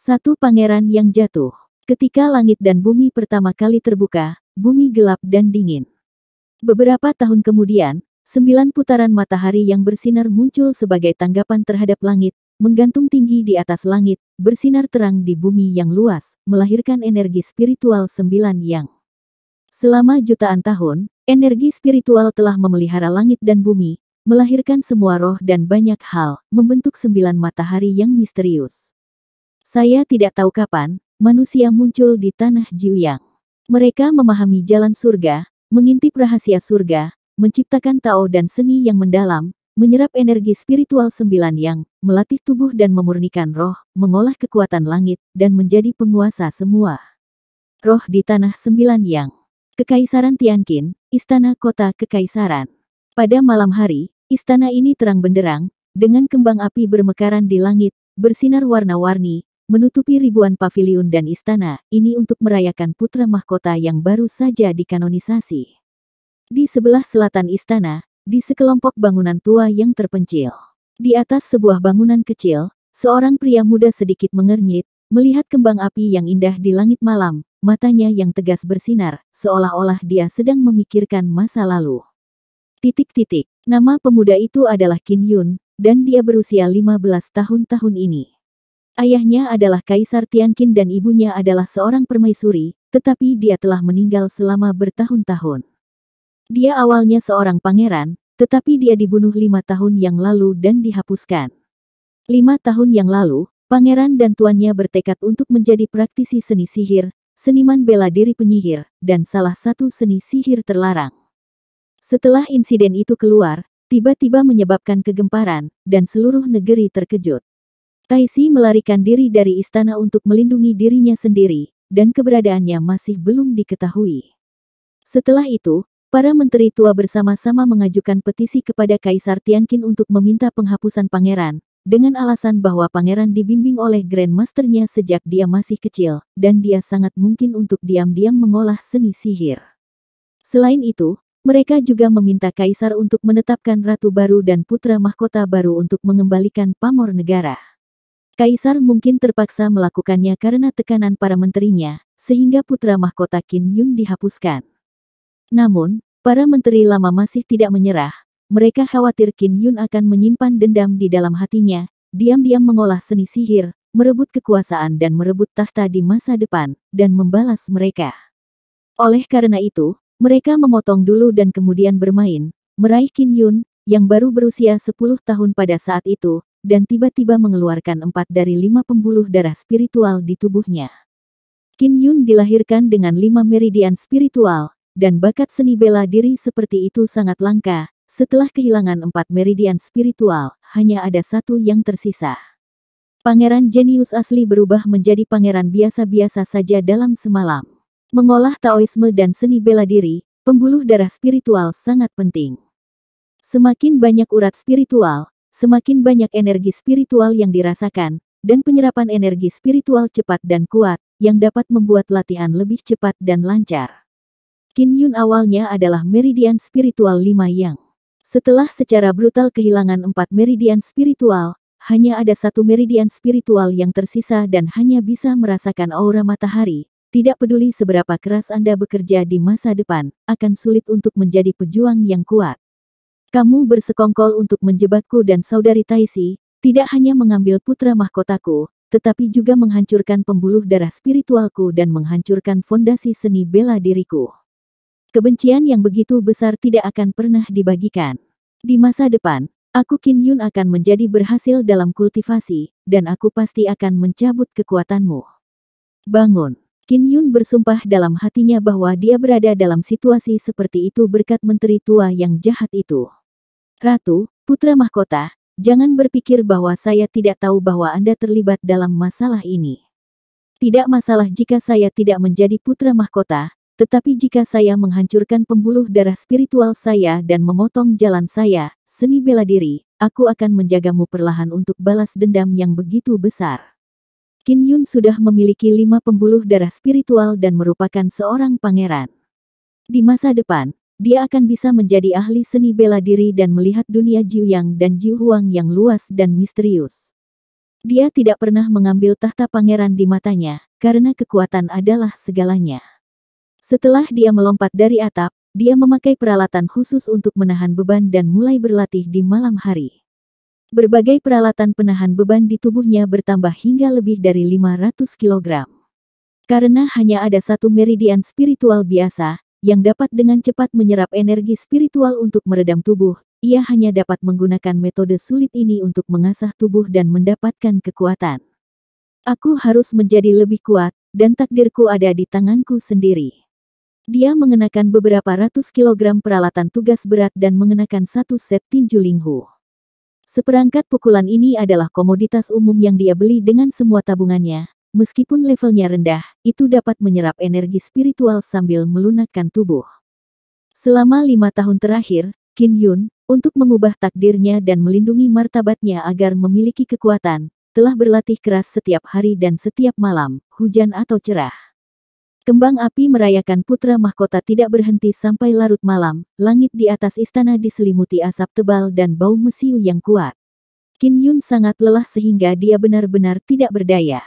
Satu pangeran yang jatuh. Ketika langit dan bumi pertama kali terbuka, bumi gelap dan dingin. Beberapa tahun kemudian, 9 putaran matahari yang bersinar muncul sebagai tanggapan terhadap langit, menggantung tinggi di atas langit, bersinar terang di bumi yang luas, melahirkan energi spiritual 9 yang. Selama jutaan tahun, energi spiritual telah memelihara langit dan bumi, melahirkan semua roh dan banyak hal, membentuk 9 matahari yang misterius. Saya tidak tahu kapan manusia muncul di tanah Jiuyang. Mereka memahami jalan surga, mengintip rahasia surga, menciptakan Tao dan seni yang mendalam, menyerap energi spiritual 9 yang, melatih tubuh dan memurnikan roh, mengolah kekuatan langit, dan menjadi penguasa semua roh di tanah 9 yang. Kekaisaran Tianqin, Istana Kota Kekaisaran. Pada malam hari, istana ini terang benderang, dengan kembang api bermekaran di langit, bersinar warna-warni, menutupi ribuan paviliun dan istana, ini untuk merayakan putra mahkota yang baru saja dikanonisasi. Di sebelah selatan istana, di sekelompok bangunan tua yang terpencil. Di atas sebuah bangunan kecil, seorang pria muda sedikit mengernyit, melihat kembang api yang indah di langit malam, matanya yang tegas bersinar, seolah-olah dia sedang memikirkan masa lalu. Nama pemuda itu adalah Qin Yun, dan dia berusia 15 tahun ini. Ayahnya adalah Kaisar Tianqin dan ibunya adalah seorang permaisuri, tetapi dia telah meninggal selama bertahun-tahun. Dia awalnya seorang pangeran, tetapi dia dibunuh 5 tahun yang lalu dan dihapuskan. 5 tahun yang lalu, pangeran dan tuannya bertekad untuk menjadi praktisi seni sihir, seniman bela diri penyihir, dan salah satu seni sihir terlarang. Setelah insiden itu keluar, tiba-tiba menyebabkan kegemparan, dan seluruh negeri terkejut. Taisi melarikan diri dari istana untuk melindungi dirinya sendiri, dan keberadaannya masih belum diketahui. Setelah itu, para menteri tua bersama-sama mengajukan petisi kepada Kaisar Tianqin untuk meminta penghapusan pangeran, dengan alasan bahwa pangeran dibimbing oleh Grandmasternya sejak dia masih kecil, dan dia sangat mungkin untuk diam-diam mengolah seni sihir. Selain itu, mereka juga meminta Kaisar untuk menetapkan ratu baru dan putra mahkota baru untuk mengembalikan pamor negara. Kaisar mungkin terpaksa melakukannya karena tekanan para menterinya, sehingga putra mahkota Qin Yun dihapuskan. Namun, para menteri lama masih tidak menyerah. Mereka khawatir Qin Yun akan menyimpan dendam di dalam hatinya, diam-diam mengolah seni sihir, merebut kekuasaan dan merebut tahta di masa depan, dan membalas mereka. Oleh karena itu, mereka memotong dulu dan kemudian bermain, meraih Qin Yun, yang baru berusia 10 tahun pada saat itu, dan tiba-tiba mengeluarkan 4 dari 5 pembuluh darah spiritual di tubuhnya. Qin Yun dilahirkan dengan 5 meridian spiritual, dan bakat seni bela diri seperti itu sangat langka. Setelah kehilangan 4 meridian spiritual, hanya ada 1 yang tersisa. Pangeran jenius asli berubah menjadi pangeran biasa-biasa saja dalam semalam. Mengolah Taoisme dan seni bela diri, pembuluh darah spiritual sangat penting. Semakin banyak urat spiritual, semakin banyak energi spiritual yang dirasakan, dan penyerapan energi spiritual cepat dan kuat, yang dapat membuat latihan lebih cepat dan lancar. Qin Yun awalnya adalah meridian spiritual 5 yang. Setelah secara brutal kehilangan 4 meridian spiritual, hanya ada 1 meridian spiritual yang tersisa dan hanya bisa merasakan aura matahari. Tidak peduli seberapa keras Anda bekerja di masa depan, akan sulit untuk menjadi pejuang yang kuat. Kamu bersekongkol untuk menjebakku dan saudari Taisi, tidak hanya mengambil putra mahkotaku, tetapi juga menghancurkan pembuluh darah spiritualku dan menghancurkan fondasi seni bela diriku. Kebencian yang begitu besar tidak akan pernah dibagikan. Di masa depan, aku Qin Yun akan menjadi berhasil dalam kultivasi, dan aku pasti akan mencabut kekuatanmu. Bangun. Qin Yun bersumpah dalam hatinya bahwa dia berada dalam situasi seperti itu berkat menteri tua yang jahat itu. Ratu, putra mahkota, jangan berpikir bahwa saya tidak tahu bahwa Anda terlibat dalam masalah ini. Tidak masalah jika saya tidak menjadi putra mahkota, tetapi jika saya menghancurkan pembuluh darah spiritual saya dan memotong jalan saya, seni bela diri, aku akan menjagamu perlahan untuk balas dendam yang begitu besar. Qin Yun sudah memiliki 5 pembuluh darah spiritual dan merupakan seorang pangeran. Di masa depan, dia akan bisa menjadi ahli seni bela diri dan melihat dunia Jiuyang dan Jiuhuang yang luas dan misterius. Dia tidak pernah mengambil tahta pangeran di matanya, karena kekuatan adalah segalanya. Setelah dia melompat dari atap, dia memakai peralatan khusus untuk menahan beban dan mulai berlatih di malam hari. Berbagai peralatan penahan beban di tubuhnya bertambah hingga lebih dari 500 kg. Karena hanya ada satu meridian spiritual biasa, yang dapat dengan cepat menyerap energi spiritual untuk meredam tubuh, ia hanya dapat menggunakan metode sulit ini untuk mengasah tubuh dan mendapatkan kekuatan. Aku harus menjadi lebih kuat, dan takdirku ada di tanganku sendiri. Dia mengenakan beberapa ratus kilogram peralatan tugas berat dan mengenakan satu set tinju linghu. Seperangkat pukulan ini adalah komoditas umum yang dia beli dengan semua tabungannya. Meskipun levelnya rendah, itu dapat menyerap energi spiritual sambil melunakkan tubuh. Selama 5 tahun terakhir, Qin Yun, untuk mengubah takdirnya dan melindungi martabatnya agar memiliki kekuatan, telah berlatih keras setiap hari dan setiap malam, hujan atau cerah. Kembang api merayakan putra mahkota tidak berhenti sampai larut malam. Langit di atas istana diselimuti asap tebal dan bau mesiu yang kuat. Qin Yun sangat lelah sehingga dia benar-benar tidak berdaya.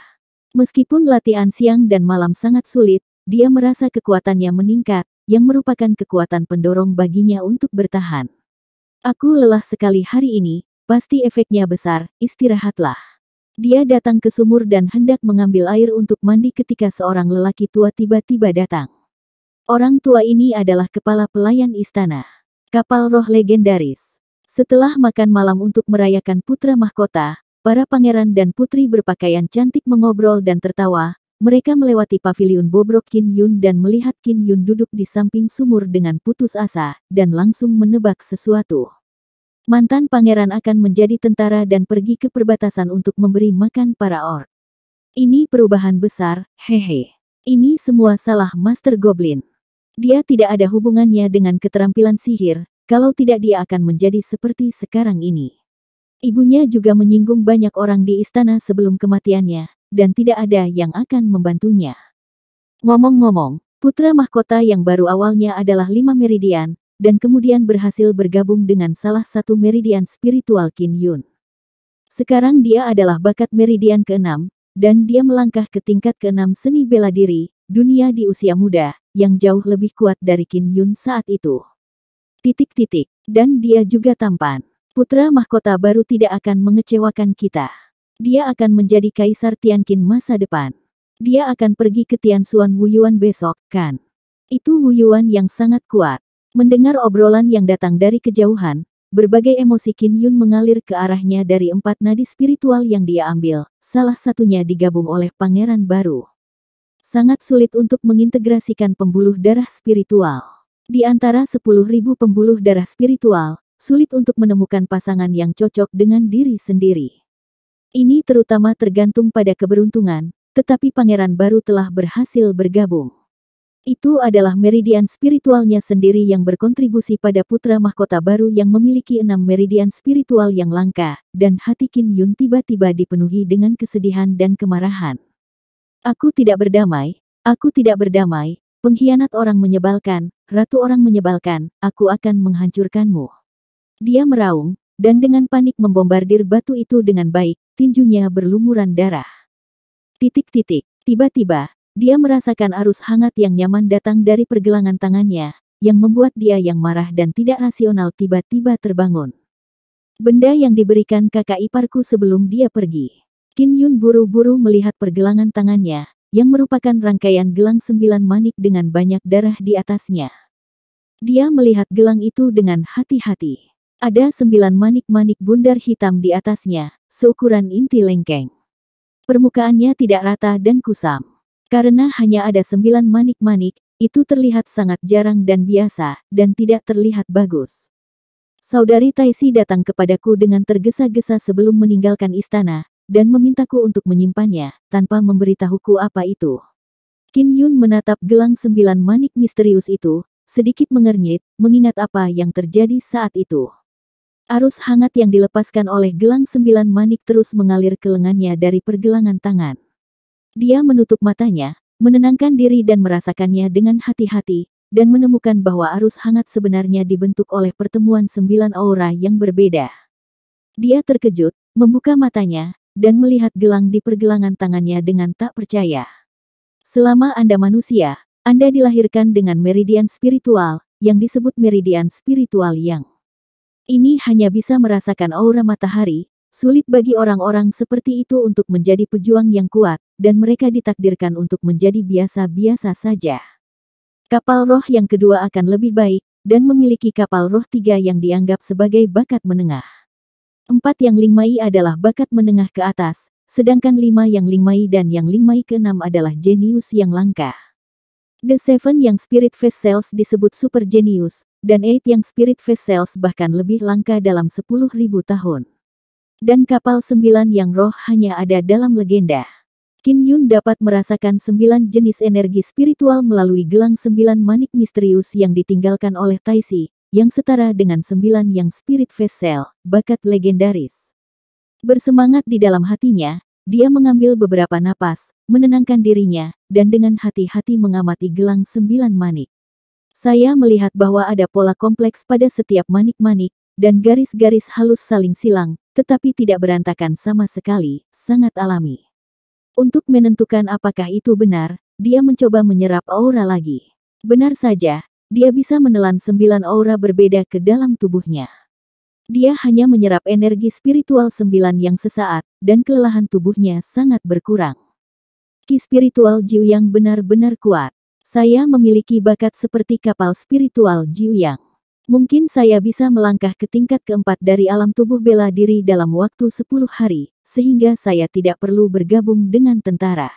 Meskipun latihan siang dan malam sangat sulit, dia merasa kekuatannya meningkat, yang merupakan kekuatan pendorong baginya untuk bertahan. Aku lelah sekali hari ini, pasti efeknya besar, istirahatlah. Dia datang ke sumur dan hendak mengambil air untuk mandi ketika seorang lelaki tua tiba-tiba datang. Orang tua ini adalah kepala pelayan istana. Kapal roh legendaris. Setelah makan malam untuk merayakan putra mahkota, para pangeran dan putri berpakaian cantik mengobrol dan tertawa. Mereka melewati paviliun bobrok Qin Yun dan melihat Qin Yun duduk di samping sumur dengan putus asa, dan langsung menebak sesuatu. Mantan pangeran akan menjadi tentara dan pergi ke perbatasan untuk memberi makan para orc. Ini perubahan besar, hehe. Ini semua salah Master Goblin. Dia tidak ada hubungannya dengan keterampilan sihir, kalau tidak dia akan menjadi seperti sekarang ini. Ibunya juga menyinggung banyak orang di istana sebelum kematiannya, dan tidak ada yang akan membantunya. Ngomong-ngomong, putra mahkota yang baru awalnya adalah 5 meridian, dan kemudian berhasil bergabung dengan salah satu meridian spiritual Qin Yun. Sekarang dia adalah bakat meridian ke-6, dan dia melangkah ke tingkat ke-6 seni bela diri, dunia di usia muda, yang jauh lebih kuat dari Qin Yun saat itu. Dan dia juga tampan. Putra mahkota baru tidak akan mengecewakan kita. Dia akan menjadi Kaisar Tianqin masa depan. Dia akan pergi ke Tianxuan Wuyuan besok, kan? Itu Wuyuan yang sangat kuat. Mendengar obrolan yang datang dari kejauhan, berbagai emosi Qin Yun mengalir ke arahnya dari 4 nadi spiritual yang dia ambil, salah satunya digabung oleh pangeran baru. Sangat sulit untuk mengintegrasikan pembuluh darah spiritual. Di antara 10.000 pembuluh darah spiritual, sulit untuk menemukan pasangan yang cocok dengan diri sendiri. Ini terutama tergantung pada keberuntungan, tetapi pangeran baru telah berhasil bergabung. Itu adalah meridian spiritualnya sendiri yang berkontribusi pada putra mahkota baru yang memiliki 6 meridian spiritual yang langka, dan hati Qin Yun tiba-tiba dipenuhi dengan kesedihan dan kemarahan. Aku tidak berdamai, pengkhianat orang menyebalkan, ratu orang menyebalkan, aku akan menghancurkanmu. Dia meraung, dan dengan panik membombardir batu itu dengan baik, tinjunya berlumuran darah. Tiba-tiba, dia merasakan arus hangat yang nyaman datang dari pergelangan tangannya, yang membuat dia yang marah dan tidak rasional tiba-tiba terbangun. Benda yang diberikan kakak iparku sebelum dia pergi. Qin Yun buru-buru melihat pergelangan tangannya, yang merupakan rangkaian gelang 9 manik dengan banyak darah di atasnya. Dia melihat gelang itu dengan hati-hati. Ada 9 manik-manik bundar hitam di atasnya, seukuran inti lengkeng. Permukaannya tidak rata dan kusam. Karena hanya ada 9 manik-manik, itu terlihat sangat jarang dan biasa, dan tidak terlihat bagus. Saudari Taisi datang kepadaku dengan tergesa-gesa sebelum meninggalkan istana, dan memintaku untuk menyimpannya, tanpa memberitahuku apa itu. Qin Yun menatap gelang 9 manik misterius itu, sedikit mengernyit, mengingat apa yang terjadi saat itu. Arus hangat yang dilepaskan oleh gelang 9 manik terus mengalir ke lengannya dari pergelangan tangan. Dia menutup matanya, menenangkan diri dan merasakannya dengan hati-hati, dan menemukan bahwa arus hangat sebenarnya dibentuk oleh pertemuan 9 aura yang berbeda. Dia terkejut, membuka matanya, dan melihat gelang di pergelangan tangannya dengan tak percaya. Selama Anda manusia, Anda dilahirkan dengan meridian spiritual, yang disebut meridian spiritual yang ini hanya bisa merasakan aura matahari. Sulit bagi orang-orang seperti itu untuk menjadi pejuang yang kuat, dan mereka ditakdirkan untuk menjadi biasa-biasa saja. Kapal roh yang kedua akan lebih baik, dan memiliki kapal roh 3 yang dianggap sebagai bakat menengah. 4 yang Lingmai adalah bakat menengah ke atas, sedangkan 5 yang Lingmai dan yang Lingmai ke-6 adalah jenius yang langka. The 7 yang Spirit Phase Cells disebut Super Genius, dan 8 yang Spirit Phase Cells bahkan lebih langka dalam 10.000 tahun. Dan kapal 9 yang roh hanya ada dalam legenda. Qin Yun dapat merasakan 9 jenis energi spiritual melalui gelang 9 manik misterius yang ditinggalkan oleh Taisi, yang setara dengan 9 yang Spirit Phase Cell, bakat legendaris. Bersemangat di dalam hatinya, dia mengambil beberapa napas, menenangkan dirinya, dan dengan hati-hati mengamati gelang 9 manik. Saya melihat bahwa ada pola kompleks pada setiap manik-manik, dan garis-garis halus saling silang, tetapi tidak berantakan sama sekali, sangat alami. Untuk menentukan apakah itu benar, dia mencoba menyerap aura lagi. Benar saja, dia bisa menelan 9 aura berbeda ke dalam tubuhnya. Dia hanya menyerap energi spiritual 9 yang sesaat, dan kelelahan tubuhnya sangat berkurang. Ki spiritual Jiu yang benar-benar kuat. Saya memiliki bakat seperti kapal spiritual Jiu Yang. Mungkin saya bisa melangkah ke tingkat keempat dari alam tubuh bela diri dalam waktu 10 hari, sehingga saya tidak perlu bergabung dengan tentara.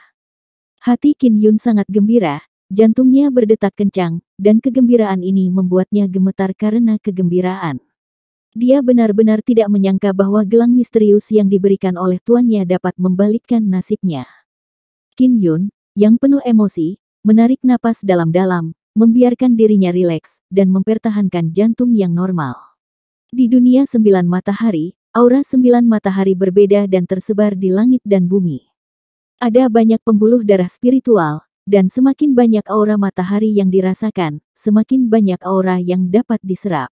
Hati Qin Yun sangat gembira, jantungnya berdetak kencang, dan kegembiraan ini membuatnya gemetar karena kegembiraan. Dia benar-benar tidak menyangka bahwa gelang misterius yang diberikan oleh tuannya dapat membalikkan nasibnya. Qin Yun, yang penuh emosi, menarik napas dalam-dalam, membiarkan dirinya rileks, dan mempertahankan jantung yang normal. Di dunia 9 matahari, aura 9 matahari berbeda dan tersebar di langit dan bumi. Ada banyak pembuluh darah spiritual, dan semakin banyak aura matahari yang dirasakan, semakin banyak aura yang dapat diserap.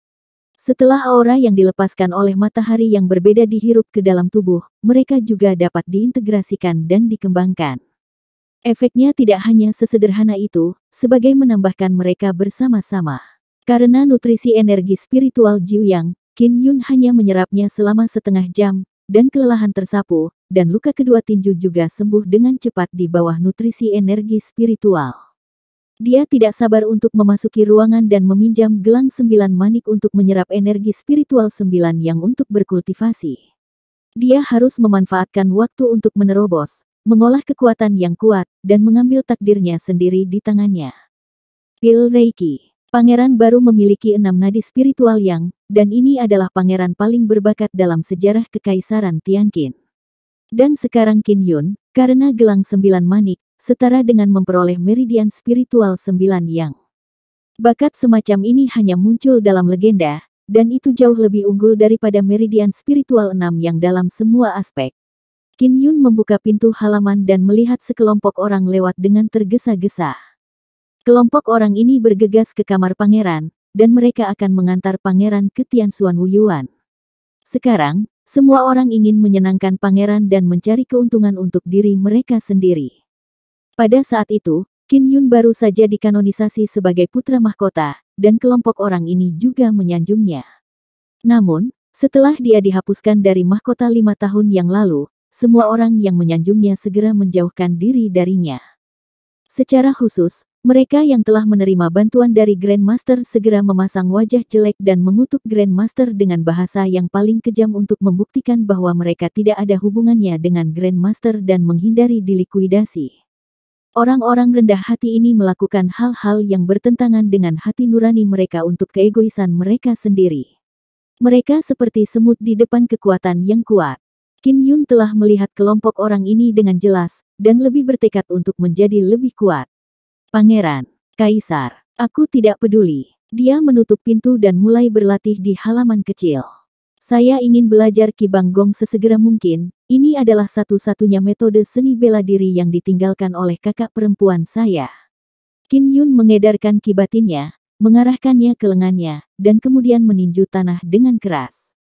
Setelah aura yang dilepaskan oleh matahari yang berbeda dihirup ke dalam tubuh, mereka juga dapat diintegrasikan dan dikembangkan. Efeknya tidak hanya sesederhana itu, sebagai menambahkan mereka bersama-sama. Karena nutrisi energi spiritual Jiu Yang, Qin Yun hanya menyerapnya selama setengah jam, dan kelelahan tersapu, dan luka kedua tinju juga sembuh dengan cepat di bawah nutrisi energi spiritual. Dia tidak sabar untuk memasuki ruangan dan meminjam gelang 9 manik untuk menyerap energi spiritual 9 yang untuk berkultivasi. Dia harus memanfaatkan waktu untuk menerobos, mengolah kekuatan yang kuat, dan mengambil takdirnya sendiri di tangannya. Pil Reiki. Pangeran baru memiliki 6 nadi spiritual yang, dan ini adalah pangeran paling berbakat dalam sejarah Kekaisaran Tianqin. Dan sekarang Qin Yun, karena gelang 9 manik, setara dengan memperoleh meridian spiritual 9 yang. Bakat semacam ini hanya muncul dalam legenda, dan itu jauh lebih unggul daripada meridian spiritual 6 yang dalam semua aspek. Qin Yun membuka pintu halaman dan melihat sekelompok orang lewat dengan tergesa-gesa. Kelompok orang ini bergegas ke kamar pangeran, dan mereka akan mengantar pangeran ke Tianxuan Wuyuan. Sekarang, semua orang ingin menyenangkan pangeran dan mencari keuntungan untuk diri mereka sendiri. Pada saat itu, Qin Yun baru saja dikanonisasi sebagai putra mahkota, dan kelompok orang ini juga menyanjungnya. Namun, setelah dia dihapuskan dari mahkota 5 tahun yang lalu, semua orang yang menyanjungnya segera menjauhkan diri darinya. Secara khusus, mereka yang telah menerima bantuan dari Grandmaster segera memasang wajah jelek dan mengutuk Grandmaster dengan bahasa yang paling kejam untuk membuktikan bahwa mereka tidak ada hubungannya dengan Grandmaster dan menghindari dilikuidasi. Orang-orang rendah hati ini melakukan hal-hal yang bertentangan dengan hati nurani mereka untuk keegoisan mereka sendiri. Mereka seperti semut di depan kekuatan yang kuat. Qin Yun telah melihat kelompok orang ini dengan jelas, dan lebih bertekad untuk menjadi lebih kuat. Pangeran, Kaisar, aku tidak peduli. Dia menutup pintu dan mulai berlatih di halaman kecil. Saya ingin belajar Ki Bang Gong sesegera mungkin, ini adalah satu-satunya metode seni bela diri yang ditinggalkan oleh kakak perempuan saya. Qin Yun mengedarkan ki batinnya, mengarahkannya ke lengannya, dan kemudian meninju tanah dengan keras.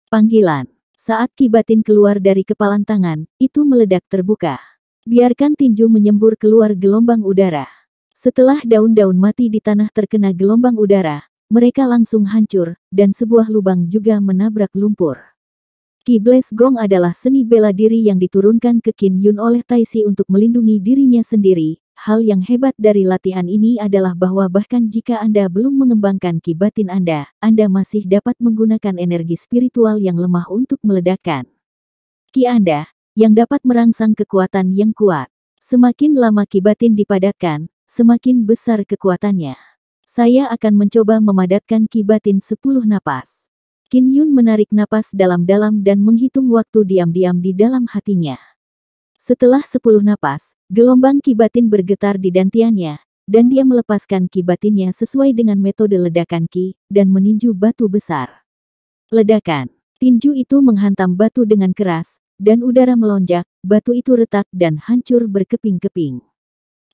Panggilan. Saat ki batin keluar dari kepalan tangan, itu meledak terbuka. Biarkan tinju menyembur keluar gelombang udara. Setelah daun-daun mati di tanah terkena gelombang udara, mereka langsung hancur, dan sebuah lubang juga menabrak lumpur. Ki Blaze Gong adalah seni bela diri yang diturunkan ke Qin Yun oleh Taixi untuk melindungi dirinya sendiri. Hal yang hebat dari latihan ini adalah bahwa bahkan jika Anda belum mengembangkan ki batin Anda masih dapat menggunakan energi spiritual yang lemah untuk meledakkan ki Anda, yang dapat merangsang kekuatan yang kuat. Semakin lama ki batin dipadatkan, semakin besar kekuatannya. Saya akan mencoba memadatkan ki batin 10 napas. Qin Yun menarik napas dalam-dalam dan menghitung waktu diam-diam di dalam hatinya. Setelah 10 napas, gelombang ki batin bergetar di dantiannya, dan dia melepaskan ki batinnya sesuai dengan metode ledakan ki, dan meninju batu besar. Ledakan. Tinju itu menghantam batu dengan keras, dan udara melonjak, batu itu retak dan hancur berkeping-keping.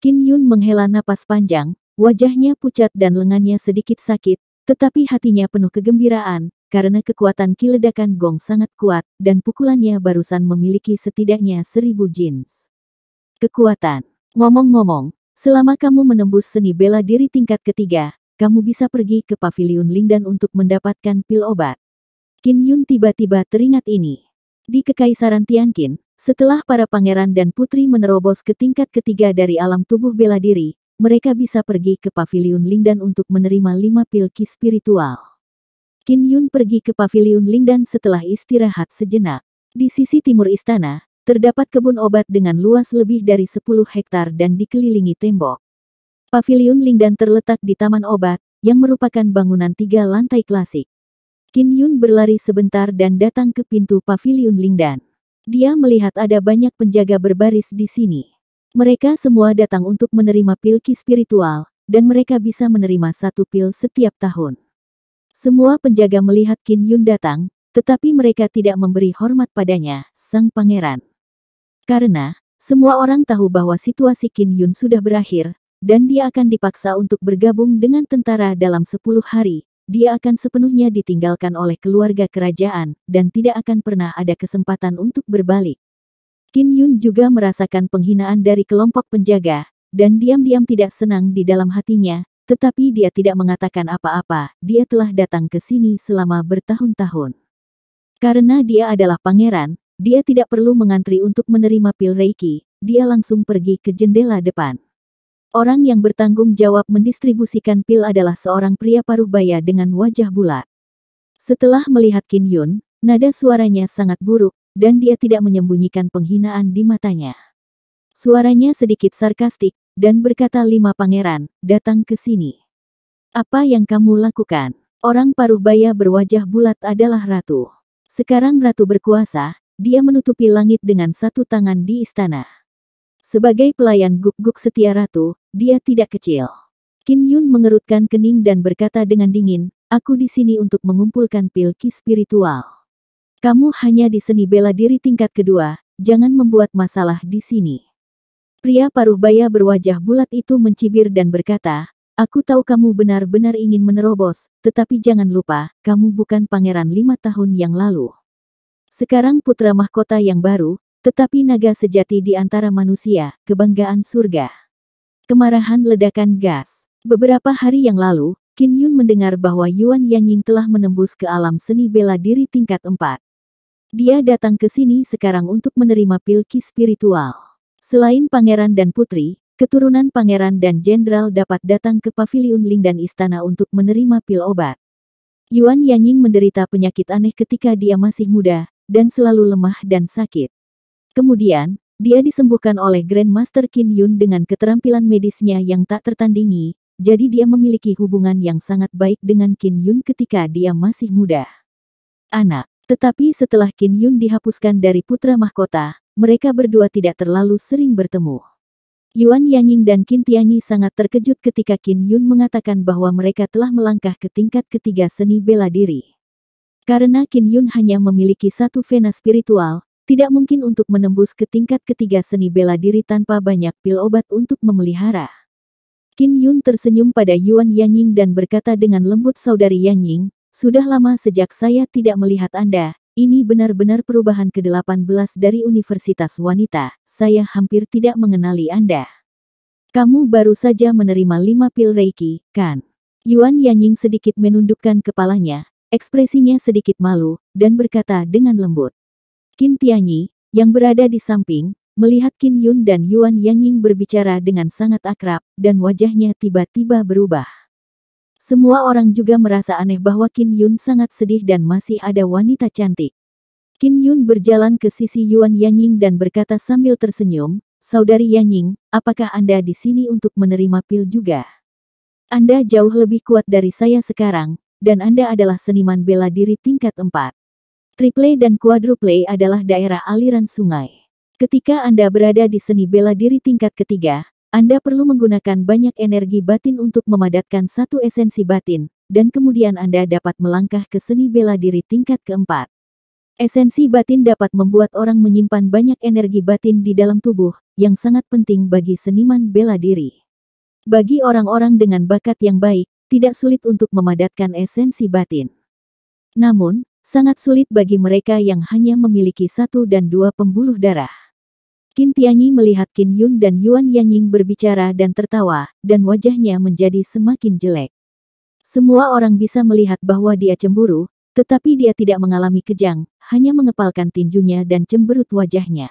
Qin Yun menghela napas panjang, wajahnya pucat dan lengannya sedikit sakit, tetapi hatinya penuh kegembiraan, karena kekuatan ki ledakan gong sangat kuat, dan pukulannya barusan memiliki setidaknya 1000 jins. Kekuatan. Ngomong-ngomong, selama kamu menembus seni bela diri tingkat ketiga, kamu bisa pergi ke Paviliun Lingdan untuk mendapatkan pil obat. Qin Yun tiba-tiba teringat ini. Di Kekaisaran Tianqin, setelah para pangeran dan putri menerobos ke tingkat ketiga dari alam tubuh bela diri, mereka bisa pergi ke Paviliun Lingdan untuk menerima 5 pil ki spiritual. Qin Yun pergi ke Paviliun Lingdan setelah istirahat sejenak. Di sisi timur istana, terdapat kebun obat dengan luas lebih dari 10 hektar dan dikelilingi tembok. Paviliun Lingdan terletak di taman obat, yang merupakan bangunan 3 lantai klasik. Qin Yun berlari sebentar dan datang ke pintu Paviliun Lingdan. Dia melihat ada banyak penjaga berbaris di sini. Mereka semua datang untuk menerima pil ki spiritual, dan mereka bisa menerima 1 pil setiap tahun. Semua penjaga melihat Qin Yun datang, tetapi mereka tidak memberi hormat padanya, sang pangeran. Karena, semua orang tahu bahwa situasi Qin Yun sudah berakhir, dan dia akan dipaksa untuk bergabung dengan tentara dalam 10 hari, dia akan sepenuhnya ditinggalkan oleh keluarga kerajaan, dan tidak akan pernah ada kesempatan untuk berbalik. Qin Yun juga merasakan penghinaan dari kelompok penjaga, dan diam-diam tidak senang di dalam hatinya. Tetapi dia tidak mengatakan apa-apa, dia telah datang ke sini selama bertahun-tahun. Karena dia adalah pangeran, dia tidak perlu mengantri untuk menerima pil Reiki, dia langsung pergi ke jendela depan. Orang yang bertanggung jawab mendistribusikan pil adalah seorang pria paruh baya dengan wajah bulat. Setelah melihat Qin Yun, nada suaranya sangat buruk, dan dia tidak menyembunyikan penghinaan di matanya. Suaranya sedikit sarkastik, dan berkata 5 pangeran, datang ke sini. Apa yang kamu lakukan? Orang paruh baya berwajah bulat adalah ratu. Sekarang ratu berkuasa, dia menutupi langit dengan 1 tangan di istana. Sebagai pelayan guk-guk setia ratu, dia tidak kecil. Qin Yun mengerutkan kening dan berkata dengan dingin, aku di sini untuk mengumpulkan pil ki spiritual. Kamu hanya di seni bela diri tingkat kedua, jangan membuat masalah di sini. Pria paruh baya berwajah bulat itu mencibir dan berkata, aku tahu kamu benar-benar ingin menerobos, tetapi jangan lupa, kamu bukan pangeran 5 tahun yang lalu. Sekarang putra mahkota yang baru, tetapi naga sejati di antara manusia, kebanggaan surga. Kemarahan ledakan gas. Beberapa hari yang lalu, Qin Yun mendengar bahwa Yuan Yanying telah menembus ke alam seni bela diri tingkat 4. Dia datang ke sini sekarang untuk menerima pil ki spiritual. Selain pangeran dan putri, keturunan pangeran dan jenderal dapat datang ke Paviliun Lingdan istana untuk menerima pil obat. Yuan Yanying menderita penyakit aneh ketika dia masih muda, dan selalu lemah dan sakit. Kemudian, dia disembuhkan oleh Grandmaster Qin Yun dengan keterampilan medisnya yang tak tertandingi, jadi dia memiliki hubungan yang sangat baik dengan Qin Yun ketika dia masih muda. Anak. Tetapi setelah Qin Yun dihapuskan dari putra mahkota, mereka berdua tidak terlalu sering bertemu. Yuan Yanying dan Qin Tianyi sangat terkejut ketika Qin Yun mengatakan bahwa mereka telah melangkah ke tingkat ketiga seni bela diri. Karena Qin Yun hanya memiliki 1 vena spiritual, tidak mungkin untuk menembus ke tingkat ketiga seni bela diri tanpa banyak pil obat untuk memelihara. Qin Yun tersenyum pada Yuan Yanying dan berkata dengan lembut, saudari Yanying, sudah lama sejak saya tidak melihat Anda, ini benar-benar perubahan ke-18 dari Universitas Wanita. Saya hampir tidak mengenali Anda. Kamu baru saja menerima 5 pil Reiki, kan? Yuan Yanying sedikit menundukkan kepalanya, ekspresinya sedikit malu, dan berkata dengan lembut. Qin Tianyi, yang berada di samping, melihat Qin Yun dan Yuan Yanying berbicara dengan sangat akrab, dan wajahnya tiba-tiba berubah. Semua orang juga merasa aneh bahwa Qin Yun sangat sedih dan masih ada wanita cantik. Qin Yun berjalan ke sisi Yuan Yanying dan berkata sambil tersenyum, Saudari Yanying, apakah Anda di sini untuk menerima pil juga? Anda jauh lebih kuat dari saya sekarang, dan Anda adalah seniman bela diri tingkat 4. Triple dan quadruple adalah daerah aliran sungai. Ketika Anda berada di seni bela diri tingkat ketiga, Anda perlu menggunakan banyak energi batin untuk memadatkan satu esensi batin, dan kemudian Anda dapat melangkah ke seni bela diri tingkat keempat. Esensi batin dapat membuat orang menyimpan banyak energi batin di dalam tubuh, yang sangat penting bagi seniman bela diri. Bagi orang-orang dengan bakat yang baik, tidak sulit untuk memadatkan esensi batin. Namun, sangat sulit bagi mereka yang hanya memiliki 1 dan 2 pembuluh darah. Qin Tianyi melihat Qin Yun dan Yuan Yanying berbicara dan tertawa, dan wajahnya menjadi semakin jelek. Semua orang bisa melihat bahwa dia cemburu, tetapi dia tidak mengalami kejang, hanya mengepalkan tinjunya dan cemberut wajahnya.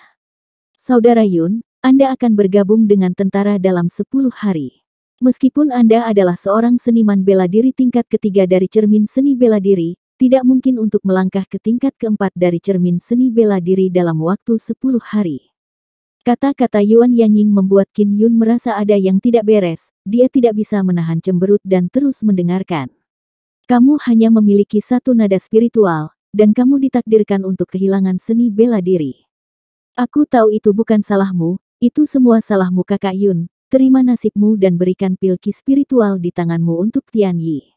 Saudara Yun, Anda akan bergabung dengan tentara dalam 10 hari. Meskipun Anda adalah seorang seniman bela diri tingkat ketiga dari cermin seni bela diri, tidak mungkin untuk melangkah ke tingkat keempat dari cermin seni bela diri dalam waktu 10 hari. Kata-kata Yuan Yanying membuat Qin Yun merasa ada yang tidak beres, dia tidak bisa menahan cemberut dan terus mendengarkan. Kamu hanya memiliki 1 nada spiritual, dan kamu ditakdirkan untuk kehilangan seni bela diri. Aku tahu itu bukan salahmu, itu semua salahmu Kakak Yun, terima nasibmu dan berikan pil ki spiritual di tanganmu untuk Tianyi.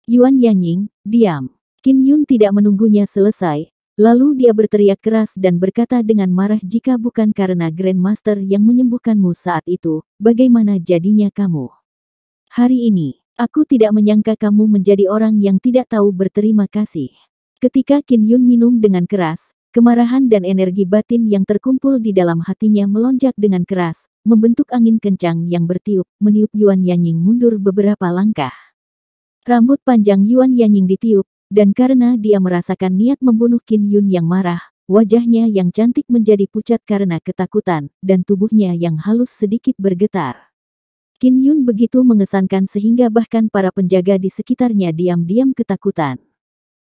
Yuan Yanying, diam. Qin Yun tidak menunggunya selesai, lalu dia berteriak keras dan berkata dengan marah jika bukan karena Grandmaster yang menyembuhkanmu saat itu, bagaimana jadinya kamu? Hari ini, aku tidak menyangka kamu menjadi orang yang tidak tahu berterima kasih. Ketika Qin Yun minum dengan keras, kemarahan dan energi batin yang terkumpul di dalam hatinya melonjak dengan keras, membentuk angin kencang yang bertiup, meniup Yuan Yanying mundur beberapa langkah. Rambut panjang Yuan Yanying ditiup, dan karena dia merasakan niat membunuh Qin Yun yang marah, wajahnya yang cantik menjadi pucat karena ketakutan, dan tubuhnya yang halus sedikit bergetar. Qin Yun begitu mengesankan sehingga bahkan para penjaga di sekitarnya diam-diam ketakutan.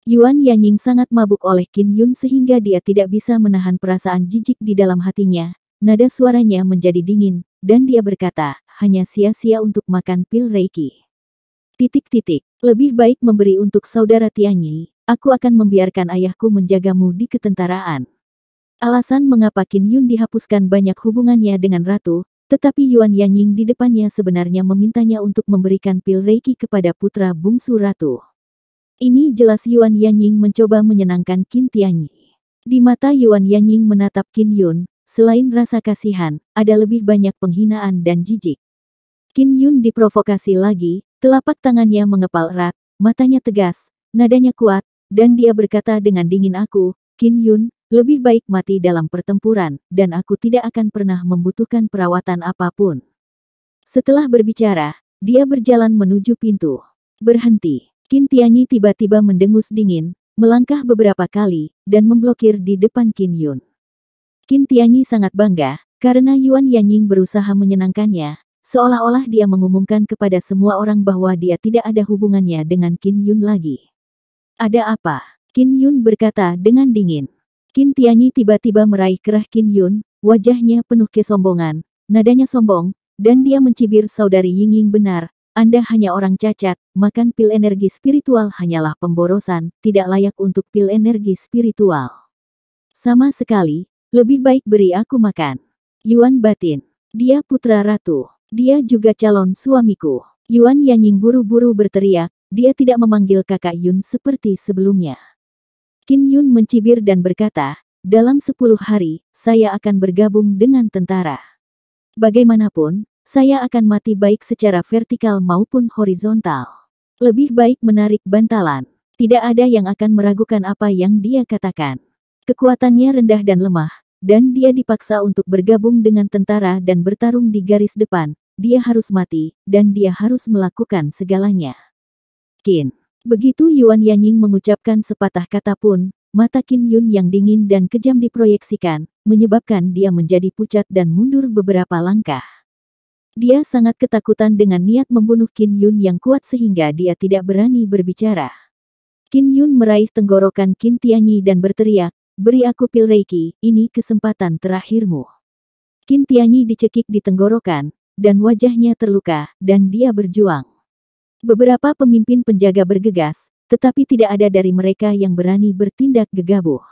Yuan Yanying sangat mabuk oleh Qin Yun sehingga dia tidak bisa menahan perasaan jijik di dalam hatinya. Nada suaranya menjadi dingin, dan dia berkata, hanya sia-sia untuk makan pil Reiki. Lebih baik memberi untuk saudara Tianyi, aku akan membiarkan ayahku menjagamu di ketentaraan. Alasan mengapa Qin Yun dihapuskan banyak hubungannya dengan ratu, tetapi Yuan Yanying di depannya sebenarnya memintanya untuk memberikan pil Reiki kepada putra bungsu ratu. Ini jelas Yuan Yanying mencoba menyenangkan Qin Tianyi. Di mata Yuan Yanying menatap Qin Yun, selain rasa kasihan, ada lebih banyak penghinaan dan jijik. Qin Yun diprovokasi lagi, telapak tangannya mengepal erat, matanya tegas, nadanya kuat, dan dia berkata dengan dingin aku, Qin Yun, lebih baik mati dalam pertempuran, dan aku tidak akan pernah membutuhkan perawatan apapun. Setelah berbicara, dia berjalan menuju pintu. Berhenti. Qin Tianyi tiba-tiba mendengus dingin, melangkah beberapa kali, dan memblokir di depan Qin Yun. Qin Tianyi sangat bangga, karena Yuan Yanying berusaha menyenangkannya, seolah-olah dia mengumumkan kepada semua orang bahwa dia tidak ada hubungannya dengan Qin Yun lagi. Ada apa? Qin Yun berkata dengan dingin. Qin Tianyi tiba-tiba meraih kerah Qin Yun, wajahnya penuh kesombongan, nadanya sombong, dan dia mencibir saudari Yingying benar, Anda hanya orang cacat, makan pil energi spiritual hanyalah pemborosan, tidak layak untuk pil energi spiritual. Sama sekali, lebih baik beri aku makan. Yuan batin. Dia putra ratu. Dia juga calon suamiku. Yuan Yanying buru-buru berteriak, dia tidak memanggil kakak Yun seperti sebelumnya. Qin Yun mencibir dan berkata, dalam 10 hari, saya akan bergabung dengan tentara. Bagaimanapun, saya akan mati baik secara vertikal maupun horizontal. Lebih baik menarik bantalan. Tidak ada yang akan meragukan apa yang dia katakan. Kekuatannya rendah dan lemah, dan dia dipaksa untuk bergabung dengan tentara dan bertarung di garis depan. Dia harus mati, dan dia harus melakukan segalanya. Qin. Begitu Yuan Yanying mengucapkan sepatah kata pun, mata Qin Yun yang dingin dan kejam diproyeksikan, menyebabkan dia menjadi pucat dan mundur beberapa langkah. Dia sangat ketakutan dengan niat membunuh Qin Yun yang kuat sehingga dia tidak berani berbicara. Qin Yun meraih tenggorokan Qin Tianyi dan berteriak, "Beri aku pil Reiki, ini kesempatan terakhirmu." Qin Tianyi dicekik di tenggorokan, dan wajahnya terluka, dan dia berjuang. Beberapa pemimpin penjaga bergegas, tetapi tidak ada dari mereka yang berani bertindak gegabah.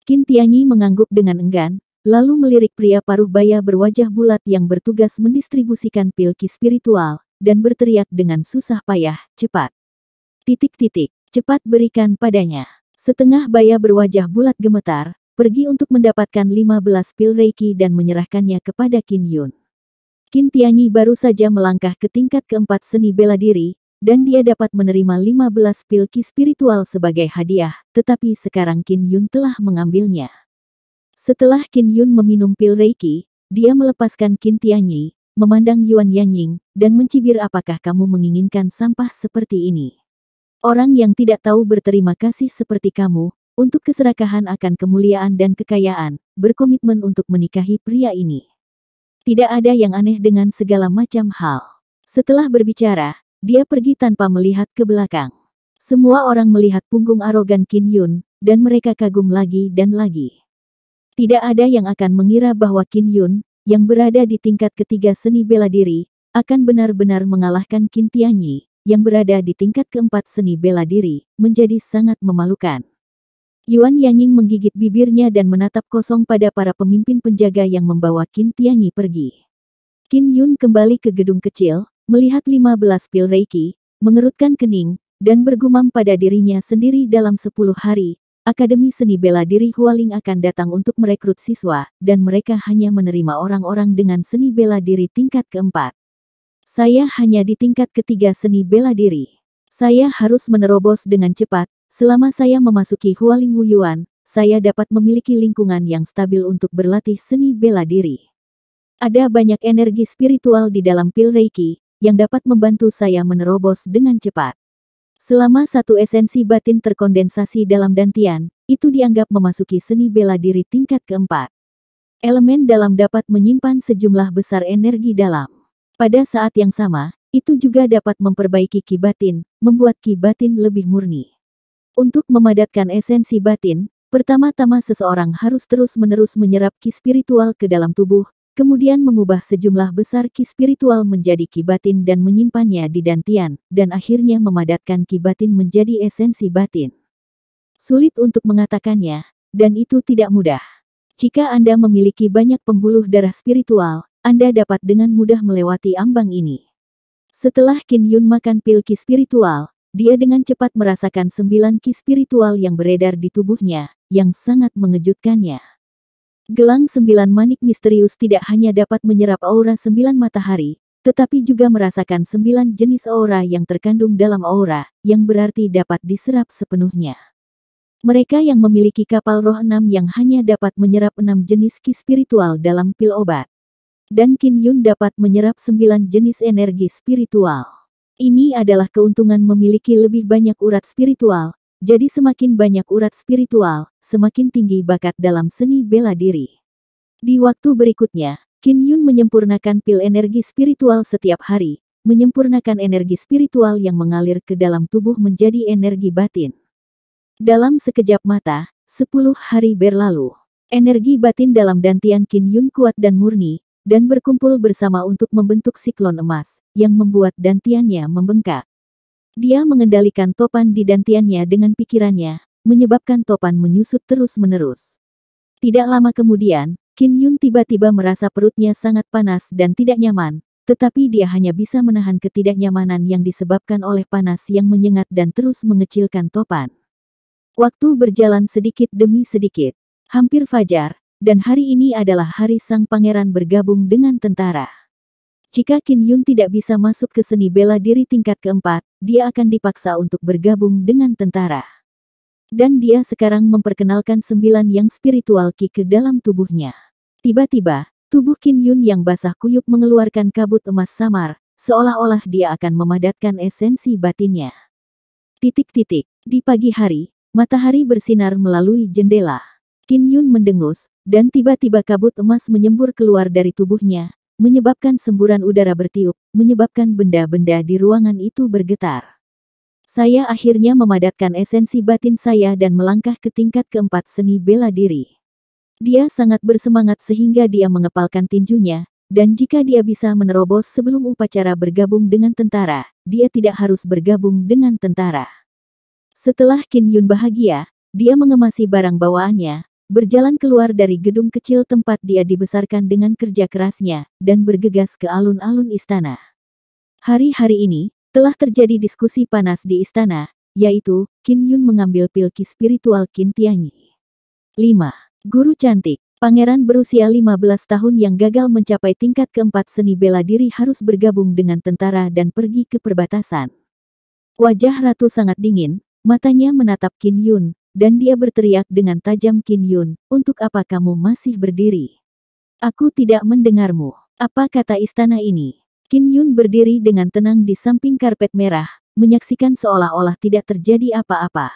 Qin Tianyi mengangguk dengan enggan, lalu melirik pria paruh baya berwajah bulat yang bertugas mendistribusikan pil ki spiritual, dan berteriak dengan susah payah, "Cepat! Cepat berikan padanya." Setengah baya berwajah bulat gemetar, pergi untuk mendapatkan 15 pil Reiki dan menyerahkannya kepada Qin Yun. Qin Tianyi baru saja melangkah ke tingkat keempat seni bela diri, dan dia dapat menerima 15 pil ki spiritual sebagai hadiah, tetapi sekarang Qin Yun telah mengambilnya. Setelah Qin Yun meminum pil Reiki, dia melepaskan Qin Tianyi, memandang Yuan Yanying, dan mencibir, "Apakah kamu menginginkan sampah seperti ini? Orang yang tidak tahu berterima kasih seperti kamu, untuk keserakahan akan kemuliaan dan kekayaan, berkomitmen untuk menikahi pria ini. Tidak ada yang aneh dengan segala macam hal." Setelah berbicara, dia pergi tanpa melihat ke belakang. Semua orang melihat punggung arogan Qin Yun, dan mereka kagum lagi dan lagi. Tidak ada yang akan mengira bahwa Qin Yun, yang berada di tingkat ketiga seni bela diri, akan benar-benar mengalahkan Qin Tianyi, yang berada di tingkat keempat seni bela diri, menjadi sangat memalukan. Yuan Yanying menggigit bibirnya dan menatap kosong pada para pemimpin penjaga yang membawa Qin Tianyi pergi. Qin Yun kembali ke gedung kecil, melihat 15 pil Reiki, mengerutkan kening, dan bergumam pada dirinya sendiri, dalam 10 hari, Akademi Seni Bela Diri Hualing akan datang untuk merekrut siswa, dan mereka hanya menerima orang-orang dengan seni bela diri tingkat keempat. Saya hanya di tingkat ketiga seni bela diri. Saya harus menerobos dengan cepat. Selama saya memasuki Hualing Wuyuan, saya dapat memiliki lingkungan yang stabil untuk berlatih seni bela diri. Ada banyak energi spiritual di dalam pil Reiki, yang dapat membantu saya menerobos dengan cepat. Selama satu esensi batin terkondensasi dalam dantian, itu dianggap memasuki seni bela diri tingkat keempat. Elemen dalam dapat menyimpan sejumlah besar energi dalam. Pada saat yang sama, itu juga dapat memperbaiki ki batin, membuat ki batin lebih murni. Untuk memadatkan esensi batin, pertama-tama seseorang harus terus-menerus menyerap ki spiritual ke dalam tubuh, kemudian mengubah sejumlah besar ki spiritual menjadi ki batin dan menyimpannya di dantian, dan akhirnya memadatkan ki batin menjadi esensi batin. Sulit untuk mengatakannya, dan itu tidak mudah. Jika Anda memiliki banyak pembuluh darah spiritual, Anda dapat dengan mudah melewati ambang ini. Setelah Qin Yun makan pil ki spiritual, dia dengan cepat merasakan 9 ki spiritual yang beredar di tubuhnya, yang sangat mengejutkannya. Gelang 9 manik misterius tidak hanya dapat menyerap aura 9 matahari, tetapi juga merasakan 9 jenis aura yang terkandung dalam aura, yang berarti dapat diserap sepenuhnya. Mereka yang memiliki kapal roh 6 yang hanya dapat menyerap 6 jenis ki spiritual dalam pil obat. Dan Qin Yun dapat menyerap 9 jenis energi spiritual. Ini adalah keuntungan memiliki lebih banyak urat spiritual, jadi semakin banyak urat spiritual, semakin tinggi bakat dalam seni bela diri. Di waktu berikutnya, Qin Yun menyempurnakan pil energi spiritual setiap hari, menyempurnakan energi spiritual yang mengalir ke dalam tubuh menjadi energi batin. Dalam sekejap mata, 10 hari berlalu. Energi batin dalam dantian Qin Yun kuat dan murni, dan berkumpul bersama untuk membentuk siklon emas, yang membuat dantiannya membengkak. Dia mengendalikan topan di dantiannya dengan pikirannya, menyebabkan topan menyusut terus-menerus. Tidak lama kemudian, Qin Yun tiba-tiba merasa perutnya sangat panas dan tidak nyaman, tetapi dia hanya bisa menahan ketidaknyamanan yang disebabkan oleh panas yang menyengat dan terus mengecilkan topan. Waktu berjalan sedikit demi sedikit. Hampir fajar, dan hari ini adalah hari sang pangeran bergabung dengan tentara. Jika Qin Yun tidak bisa masuk ke seni bela diri tingkat keempat, dia akan dipaksa untuk bergabung dengan tentara. Dan dia sekarang memperkenalkan 9 yang spiritual Qi ke dalam tubuhnya. Tiba-tiba, tubuh Qin Yun yang basah kuyup mengeluarkan kabut emas samar, seolah-olah dia akan memadatkan esensi batinnya. Di pagi hari, matahari bersinar melalui jendela. Qin Yun mendengus, dan tiba-tiba kabut emas menyembur keluar dari tubuhnya, menyebabkan semburan udara bertiup, menyebabkan benda-benda di ruangan itu bergetar. Saya akhirnya memadatkan esensi batin saya dan melangkah ke tingkat keempat seni bela diri. Dia sangat bersemangat sehingga dia mengepalkan tinjunya, dan jika dia bisa menerobos sebelum upacara bergabung dengan tentara, dia tidak harus bergabung dengan tentara. Setelah Qin Yun bahagia, dia mengemasi barang bawaannya, berjalan keluar dari gedung kecil tempat dia dibesarkan dengan kerja kerasnya, dan bergegas ke alun-alun istana. Hari-hari ini, telah terjadi diskusi panas di istana, yaitu, Qin Yun mengambil pil Qi spiritual Qin Tianyi. 5. Guru cantik, pangeran berusia 15 tahun yang gagal mencapai tingkat keempat seni bela diri harus bergabung dengan tentara dan pergi ke perbatasan. Wajah ratu sangat dingin, matanya menatap Qin Yun, dan dia berteriak dengan tajam, Qin Yun, untuk apa kamu masih berdiri? Aku tidak mendengarmu. Apa kata istana ini? Qin Yun berdiri dengan tenang di samping karpet merah, menyaksikan seolah-olah tidak terjadi apa-apa.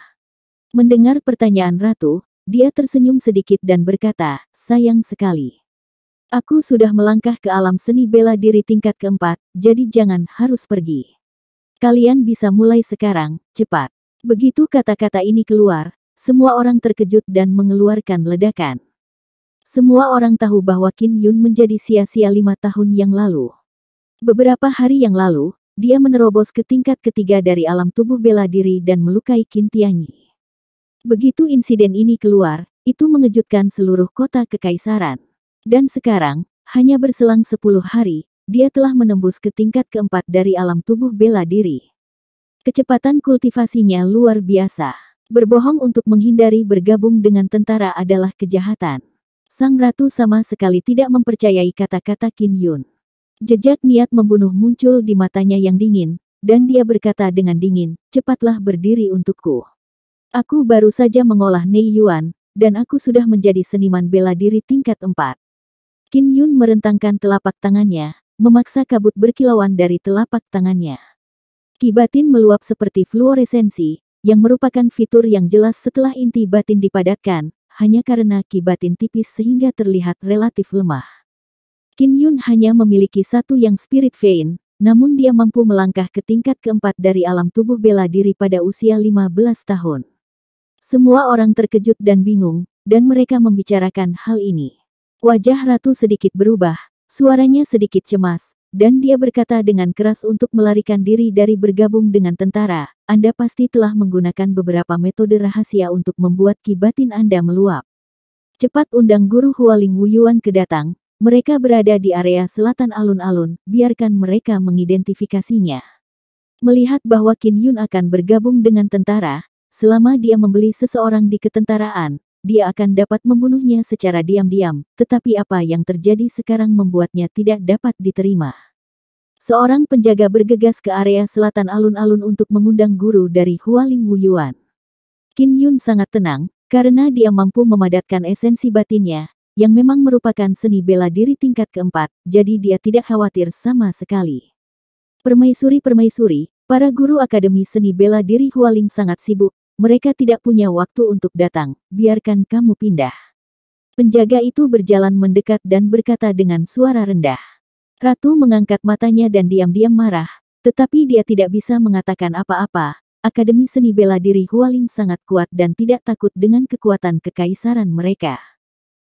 Mendengar pertanyaan ratu, dia tersenyum sedikit dan berkata, sayang sekali. Aku sudah melangkah ke alam seni bela diri tingkat keempat, jadi jangan harus pergi. Kalian bisa mulai sekarang, cepat. Begitu kata-kata ini keluar, semua orang terkejut dan mengeluarkan ledakan. Semua orang tahu bahwa Qin Yun menjadi sia-sia 5 tahun yang lalu. Beberapa hari yang lalu, dia menerobos ke tingkat ketiga dari alam tubuh bela diri dan melukai Qin Tianyi. Begitu insiden ini keluar, itu mengejutkan seluruh kota kekaisaran. Dan sekarang, hanya berselang 10 hari, dia telah menembus ke tingkat keempat dari alam tubuh bela diri. Kecepatan kultivasinya luar biasa. Berbohong untuk menghindari bergabung dengan tentara adalah kejahatan. Sang ratu sama sekali tidak mempercayai kata-kata Qin Yun. Jejak niat membunuh muncul di matanya yang dingin, dan dia berkata dengan dingin, cepatlah berdiri untukku. Aku baru saja mengolah Nei Yuan, dan aku sudah menjadi seniman bela diri tingkat 4. Qin Yun merentangkan telapak tangannya, memaksa kabut berkilauan dari telapak tangannya. Qi batin meluap seperti fluoresensi, yang merupakan fitur yang jelas setelah inti batin dipadatkan, hanya karena Qi batin tipis sehingga terlihat relatif lemah. Qin Yun hanya memiliki satu yang spirit vein, namun dia mampu melangkah ke tingkat keempat dari alam tubuh bela diri pada usia 15 tahun. Semua orang terkejut dan bingung, dan mereka membicarakan hal ini. Wajah ratu sedikit berubah, suaranya sedikit cemas, dan dia berkata dengan keras untuk melarikan diri dari bergabung dengan tentara. Anda pasti telah menggunakan beberapa metode rahasia untuk membuat Qi batin Anda meluap. Cepat undang guru Hualing Wuyuan ke datang, mereka berada di area selatan alun-alun, biarkan mereka mengidentifikasinya. Melihat bahwa Qin Yun akan bergabung dengan tentara, selama dia membeli seseorang di ketentaraan, dia akan dapat membunuhnya secara diam-diam, tetapi apa yang terjadi sekarang membuatnya tidak dapat diterima. Seorang penjaga bergegas ke area selatan alun-alun untuk mengundang guru dari Hualing Wuyuan. Qin Yun sangat tenang, karena dia mampu memadatkan esensi batinnya, yang memang merupakan seni bela diri tingkat keempat, jadi dia tidak khawatir sama sekali. Permaisuri-permaisuri, para guru Akademi Seni Bela Diri Hualing sangat sibuk. Mereka tidak punya waktu untuk datang, biarkan kamu pindah. Penjaga itu berjalan mendekat dan berkata dengan suara rendah. Ratu mengangkat matanya dan diam-diam marah, tetapi dia tidak bisa mengatakan apa-apa. Akademi Seni Bela Diri Hualing sangat kuat dan tidak takut dengan kekuatan kekaisaran mereka.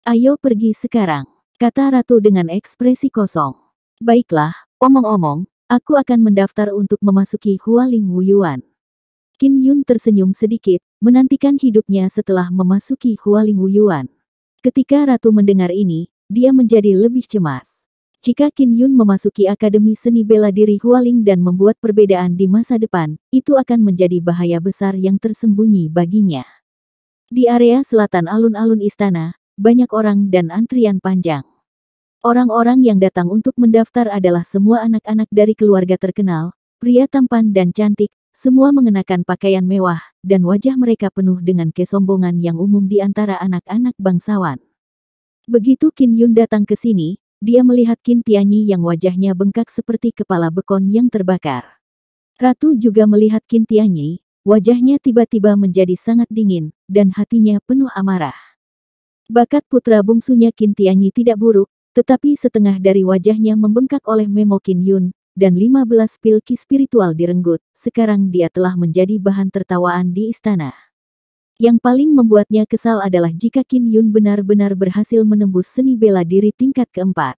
Ayo pergi sekarang, kata Ratu dengan ekspresi kosong. Baiklah, omong-omong, aku akan mendaftar untuk memasuki Hualing Wuyuan. Qin Yun tersenyum sedikit, menantikan hidupnya setelah memasuki Hualing Wuyuan. Ketika Ratu mendengar ini, dia menjadi lebih cemas. Jika Qin Yun memasuki Akademi Seni Bela Diri Hualing dan membuat perbedaan di masa depan, itu akan menjadi bahaya besar yang tersembunyi baginya. Di area selatan alun-alun istana, banyak orang dan antrian panjang. Orang-orang yang datang untuk mendaftar adalah semua anak-anak dari keluarga terkenal, pria tampan dan cantik, semua mengenakan pakaian mewah, dan wajah mereka penuh dengan kesombongan yang umum di antara anak-anak bangsawan. Begitu Qin Yun datang ke sini, dia melihat Qin Tianyi yang wajahnya bengkak seperti kepala bekon yang terbakar. Ratu juga melihat Qin Tianyi, wajahnya tiba-tiba menjadi sangat dingin, dan hatinya penuh amarah. Bakat putra bungsunya Qin Tianyi tidak buruk, tetapi setengah dari wajahnya membengkak oleh Memo Qin Yun, dan 15 pil ki spiritual direnggut, sekarang dia telah menjadi bahan tertawaan di istana. Yang paling membuatnya kesal adalah jika Qin Yun benar-benar berhasil menembus seni bela diri tingkat keempat.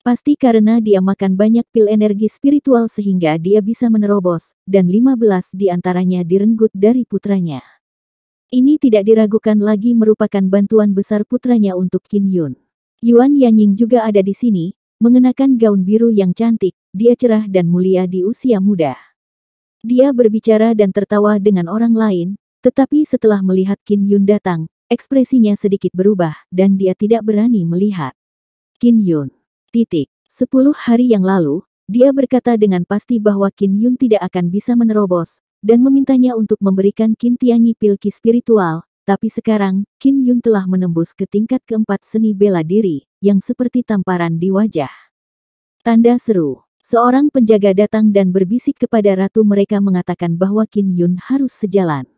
Pasti karena dia makan banyak pil energi spiritual sehingga dia bisa menerobos, dan 15 di antaranya direnggut dari putranya. Ini tidak diragukan lagi merupakan bantuan besar putranya untuk Qin Yun. Yuan Yanying juga ada di sini, mengenakan gaun biru yang cantik, dia cerah dan mulia di usia muda. Dia berbicara dan tertawa dengan orang lain, tetapi setelah melihat Qin Yun datang, ekspresinya sedikit berubah, dan dia tidak berani melihat Qin Yun. 10 hari yang lalu, dia berkata dengan pasti bahwa Qin Yun tidak akan bisa menerobos, dan memintanya untuk memberikan Qin Tianyi pil ki spiritual. Tapi sekarang, Qin Yun telah menembus ke tingkat keempat seni bela diri, yang seperti tamparan di wajah. Tanda seru. Seorang penjaga datang dan berbisik kepada ratu, mereka mengatakan bahwa Qin Yun harus sejalan.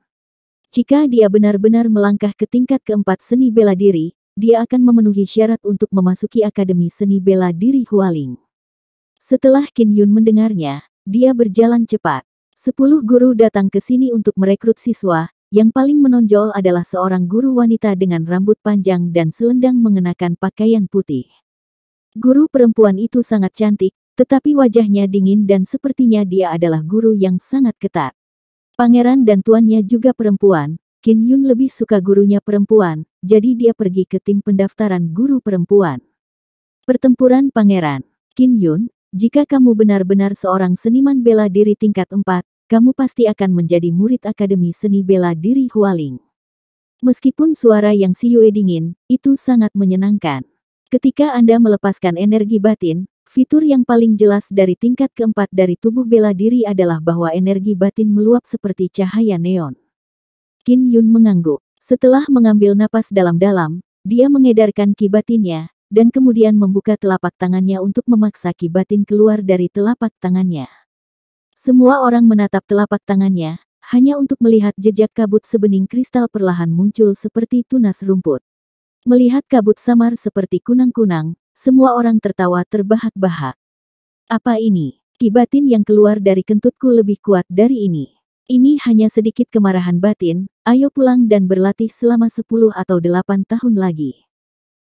Jika dia benar-benar melangkah ke tingkat keempat seni bela diri, dia akan memenuhi syarat untuk memasuki Akademi Seni Bela Diri Hualing. Setelah Qin Yun mendengarnya, dia berjalan cepat. 10 guru datang ke sini untuk merekrut siswa. Yang paling menonjol adalah seorang guru wanita dengan rambut panjang dan selendang mengenakan pakaian putih. Guru perempuan itu sangat cantik, tetapi wajahnya dingin dan sepertinya dia adalah guru yang sangat ketat. Pangeran dan tuannya juga perempuan, Qin Yun lebih suka gurunya perempuan, jadi dia pergi ke tim pendaftaran guru perempuan. Pertempuran Pangeran. Qin Yun, jika kamu benar-benar seorang seniman bela diri tingkat 4, kamu pasti akan menjadi murid Akademi Seni Bela Diri Hualing. Meskipun suara yang Siyue dingin, itu sangat menyenangkan. Ketika Anda melepaskan energi batin, fitur yang paling jelas dari tingkat keempat dari tubuh bela diri adalah bahwa energi batin meluap seperti cahaya neon. Qin Yun mengangguk. Setelah mengambil napas dalam-dalam, dia mengedarkan ki batinnya, dan kemudian membuka telapak tangannya untuk memaksa ki batin keluar dari telapak tangannya. Semua orang menatap telapak tangannya, hanya untuk melihat jejak kabut sebening kristal perlahan muncul seperti tunas rumput. Melihat kabut samar seperti kunang-kunang, semua orang tertawa terbahak-bahak. Apa ini? Ki batin yang keluar dari kentutku lebih kuat dari ini. Ini hanya sedikit kemarahan batin, ayo pulang dan berlatih selama 10 atau 8 tahun lagi.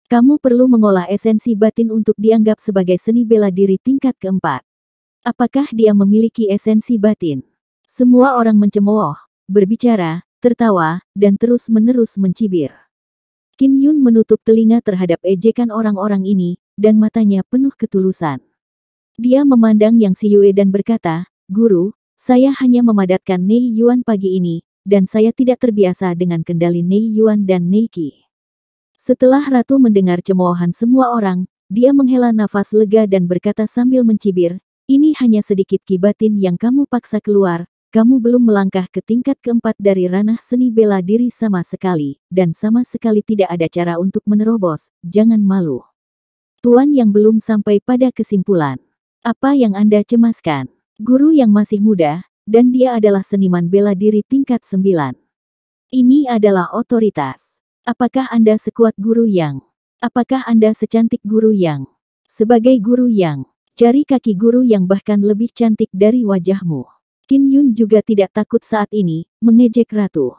Kamu perlu mengolah esensi batin untuk dianggap sebagai seni bela diri tingkat keempat. Apakah dia memiliki esensi batin? Semua orang mencemooh, berbicara, tertawa, dan terus-menerus mencibir. Qin Yun menutup telinga terhadap ejekan orang-orang ini, dan matanya penuh ketulusan. Dia memandang Yang Siyue dan berkata, "Guru, saya hanya memadatkan Nei Yuan pagi ini, dan saya tidak terbiasa dengan kendali Nei Yuan dan Nei Qi." Setelah ratu mendengar cemoohan semua orang, dia menghela nafas lega dan berkata sambil mencibir, "Ini hanya sedikit ki batin yang kamu paksa keluar, kamu belum melangkah ke tingkat keempat dari ranah seni bela diri sama sekali, dan sama sekali tidak ada cara untuk menerobos, jangan malu." Tuan yang belum sampai pada kesimpulan. Apa yang Anda cemaskan? Guru yang masih muda, dan dia adalah seniman bela diri tingkat 9. Ini adalah otoritas. Apakah Anda sekuat guru Yang? Apakah Anda secantik guru Yang? Sebagai guru Yang, jari kaki guru yang bahkan lebih cantik dari wajahmu. Qin Yun juga tidak takut saat ini, mengejek ratu.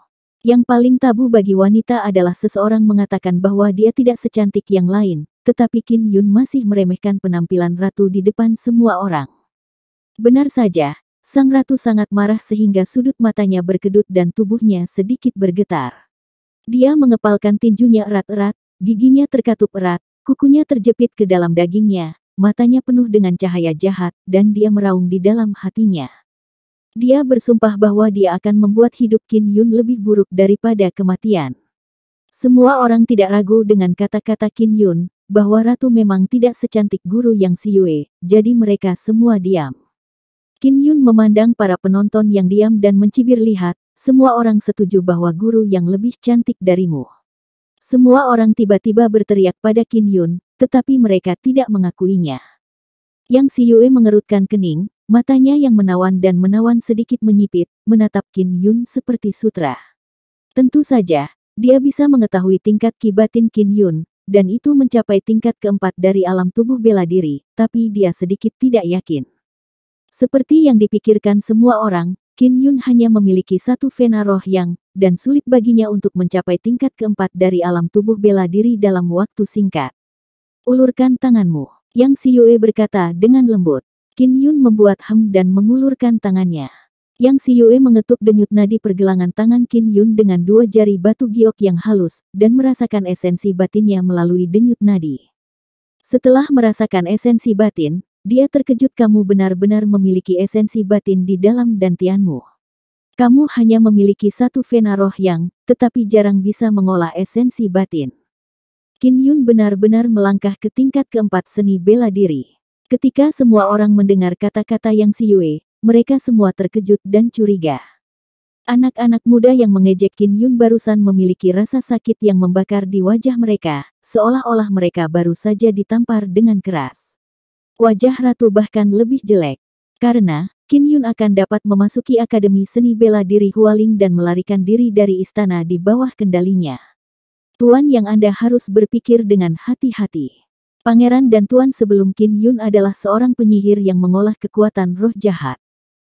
Yang paling tabu bagi wanita adalah seseorang mengatakan bahwa dia tidak secantik yang lain, tetapi Qin Yun masih meremehkan penampilan ratu di depan semua orang. Benar saja, sang ratu sangat marah sehingga sudut matanya berkedut dan tubuhnya sedikit bergetar. Dia mengepalkan tinjunya erat-erat, giginya terkatup erat, kukunya terjepit ke dalam dagingnya, matanya penuh dengan cahaya jahat, dan dia meraung di dalam hatinya. Dia bersumpah bahwa dia akan membuat hidup Qin Yun lebih buruk daripada kematian. Semua orang tidak ragu dengan kata-kata Qin Yun, bahwa ratu memang tidak secantik guru Yang Siyue, jadi mereka semua diam. Qin Yun memandang para penonton yang diam dan mencibir, lihat, semua orang setuju bahwa guru yang lebih cantik darimu. Semua orang tiba-tiba berteriak pada Qin Yun, tetapi mereka tidak mengakuinya. Yang Siyue mengerutkan kening, matanya yang menawan dan menawan sedikit menyipit, menatap Qin Yun seperti sutra. Tentu saja, dia bisa mengetahui tingkat ki batin Qin Yun, dan itu mencapai tingkat keempat dari alam tubuh bela diri, tapi dia sedikit tidak yakin. Seperti yang dipikirkan semua orang, Qin Yun hanya memiliki satu vena roh yang, dan sulit baginya untuk mencapai tingkat keempat dari alam tubuh bela diri dalam waktu singkat. Ulurkan tanganmu, Yang Siyue berkata dengan lembut. Qin Yun membuat dan mengulurkan tangannya. Yang Siyue mengetuk denyut nadi pergelangan tangan Qin Yun dengan dua jari batu giok yang halus, dan merasakan esensi batinnya melalui denyut nadi. Setelah merasakan esensi batin, dia terkejut. Kamu benar-benar memiliki esensi batin di dalam dantianmu. Kamu hanya memiliki satu vena roh yang, tetapi jarang bisa mengolah esensi batin. Qin Yun benar-benar melangkah ke tingkat keempat seni bela diri. Ketika semua orang mendengar kata-kata Yang Siyue, mereka semua terkejut dan curiga. Anak-anak muda yang mengejek Qin Yun barusan memiliki rasa sakit yang membakar di wajah mereka, seolah-olah mereka baru saja ditampar dengan keras. Wajah ratu bahkan lebih jelek. Karena, Qin Yun akan dapat memasuki Akademi Seni Bela Diri Hualing dan melarikan diri dari istana di bawah kendalinya. Tuan yang Anda harus berpikir dengan hati-hati. Pangeran dan Tuan sebelum Qin Yun adalah seorang penyihir yang mengolah kekuatan roh jahat.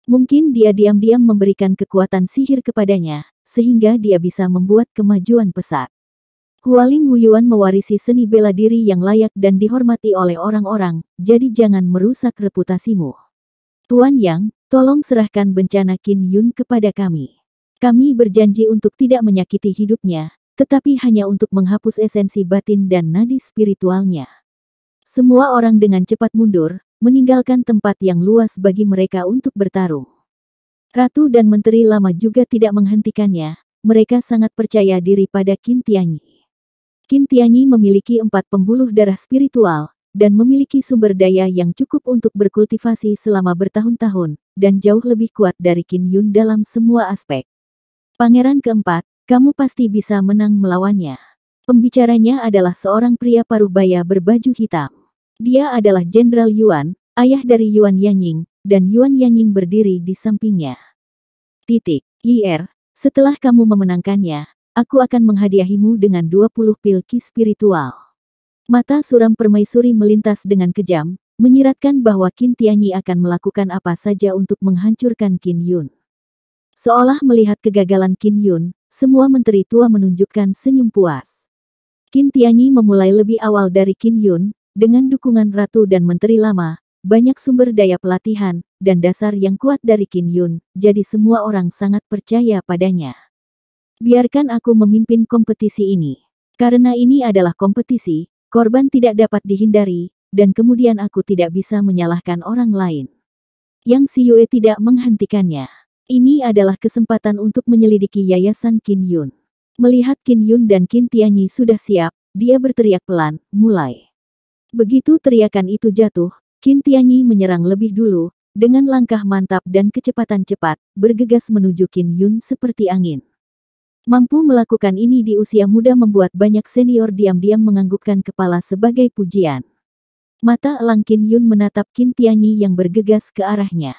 Mungkin dia diam-diam memberikan kekuatan sihir kepadanya, sehingga dia bisa membuat kemajuan pesat. Hualing Wuyuan mewarisi seni bela diri yang layak dan dihormati oleh orang-orang, jadi jangan merusak reputasimu. Tuan Yang, tolong serahkan bencana Qin Yun kepada kami. Kami berjanji untuk tidak menyakiti hidupnya, tetapi hanya untuk menghapus esensi batin dan nadi spiritualnya. Semua orang dengan cepat mundur, meninggalkan tempat yang luas bagi mereka untuk bertarung. Ratu dan Menteri Lama juga tidak menghentikannya, mereka sangat percaya diri pada Qin Tianyi. Qin Tianyi memiliki 4 pembuluh darah spiritual, dan memiliki sumber daya yang cukup untuk berkultivasi selama bertahun-tahun, dan jauh lebih kuat dari Qin Yun dalam semua aspek. Pangeran keempat, kamu pasti bisa menang melawannya. Pembicaranya adalah seorang pria paruh baya berbaju hitam. Dia adalah Jenderal Yuan, ayah dari Yuan Yanying, dan Yuan Yanying berdiri di sampingnya. Ir, setelah kamu memenangkannya, aku akan menghadiahimu dengan 20 pil ki spiritual. Mata suram permaisuri melintas dengan kejam, menyiratkan bahwa Qin Tianyi akan melakukan apa saja untuk menghancurkan Qin Yun. Seolah melihat kegagalan Qin Yun, semua menteri tua menunjukkan senyum puas. Qin Tianyi memulai lebih awal dari Qin Yun, dengan dukungan Ratu dan Menteri Lama, banyak sumber daya pelatihan, dan dasar yang kuat dari Qin Yun, jadi semua orang sangat percaya padanya. Biarkan aku memimpin kompetisi ini. Karena ini adalah kompetisi, korban tidak dapat dihindari, dan kemudian aku tidak bisa menyalahkan orang lain. Yang Siyue tidak menghentikannya. Ini adalah kesempatan untuk menyelidiki yayasan Qin Yun. Melihat Qin Yun dan Qin Tianyi sudah siap, dia berteriak pelan, mulai. Begitu teriakan itu jatuh, Qin Tianyi menyerang lebih dulu, dengan langkah mantap dan kecepatan cepat, bergegas menuju Qin Yun seperti angin. Mampu melakukan ini di usia muda membuat banyak senior diam-diam menganggukkan kepala sebagai pujian. Mata elang Qin Yun menatap Qin Tianyi yang bergegas ke arahnya.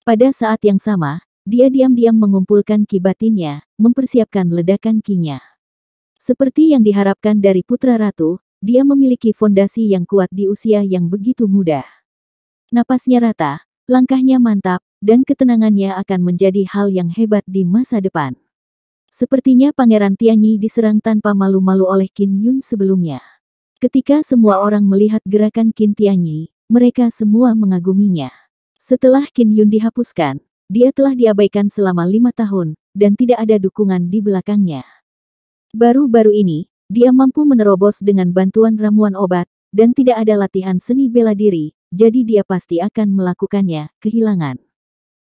Pada saat yang sama, dia diam-diam mengumpulkan ki batinnya, mempersiapkan ledakan ki-nya. Seperti yang diharapkan dari putra ratu, dia memiliki fondasi yang kuat di usia yang begitu muda. Napasnya rata, langkahnya mantap, dan ketenangannya akan menjadi hal yang hebat di masa depan. Sepertinya Pangeran Tianyi diserang tanpa malu-malu oleh Qin Yun sebelumnya. Ketika semua orang melihat gerakan Qin Tianyi, mereka semua mengaguminya. Setelah Qin Yun dihapuskan, dia telah diabaikan selama 5 tahun, dan tidak ada dukungan di belakangnya. Baru-baru ini, dia mampu menerobos dengan bantuan ramuan obat, dan tidak ada latihan seni bela diri, jadi dia pasti akan melakukannya, kehilangan.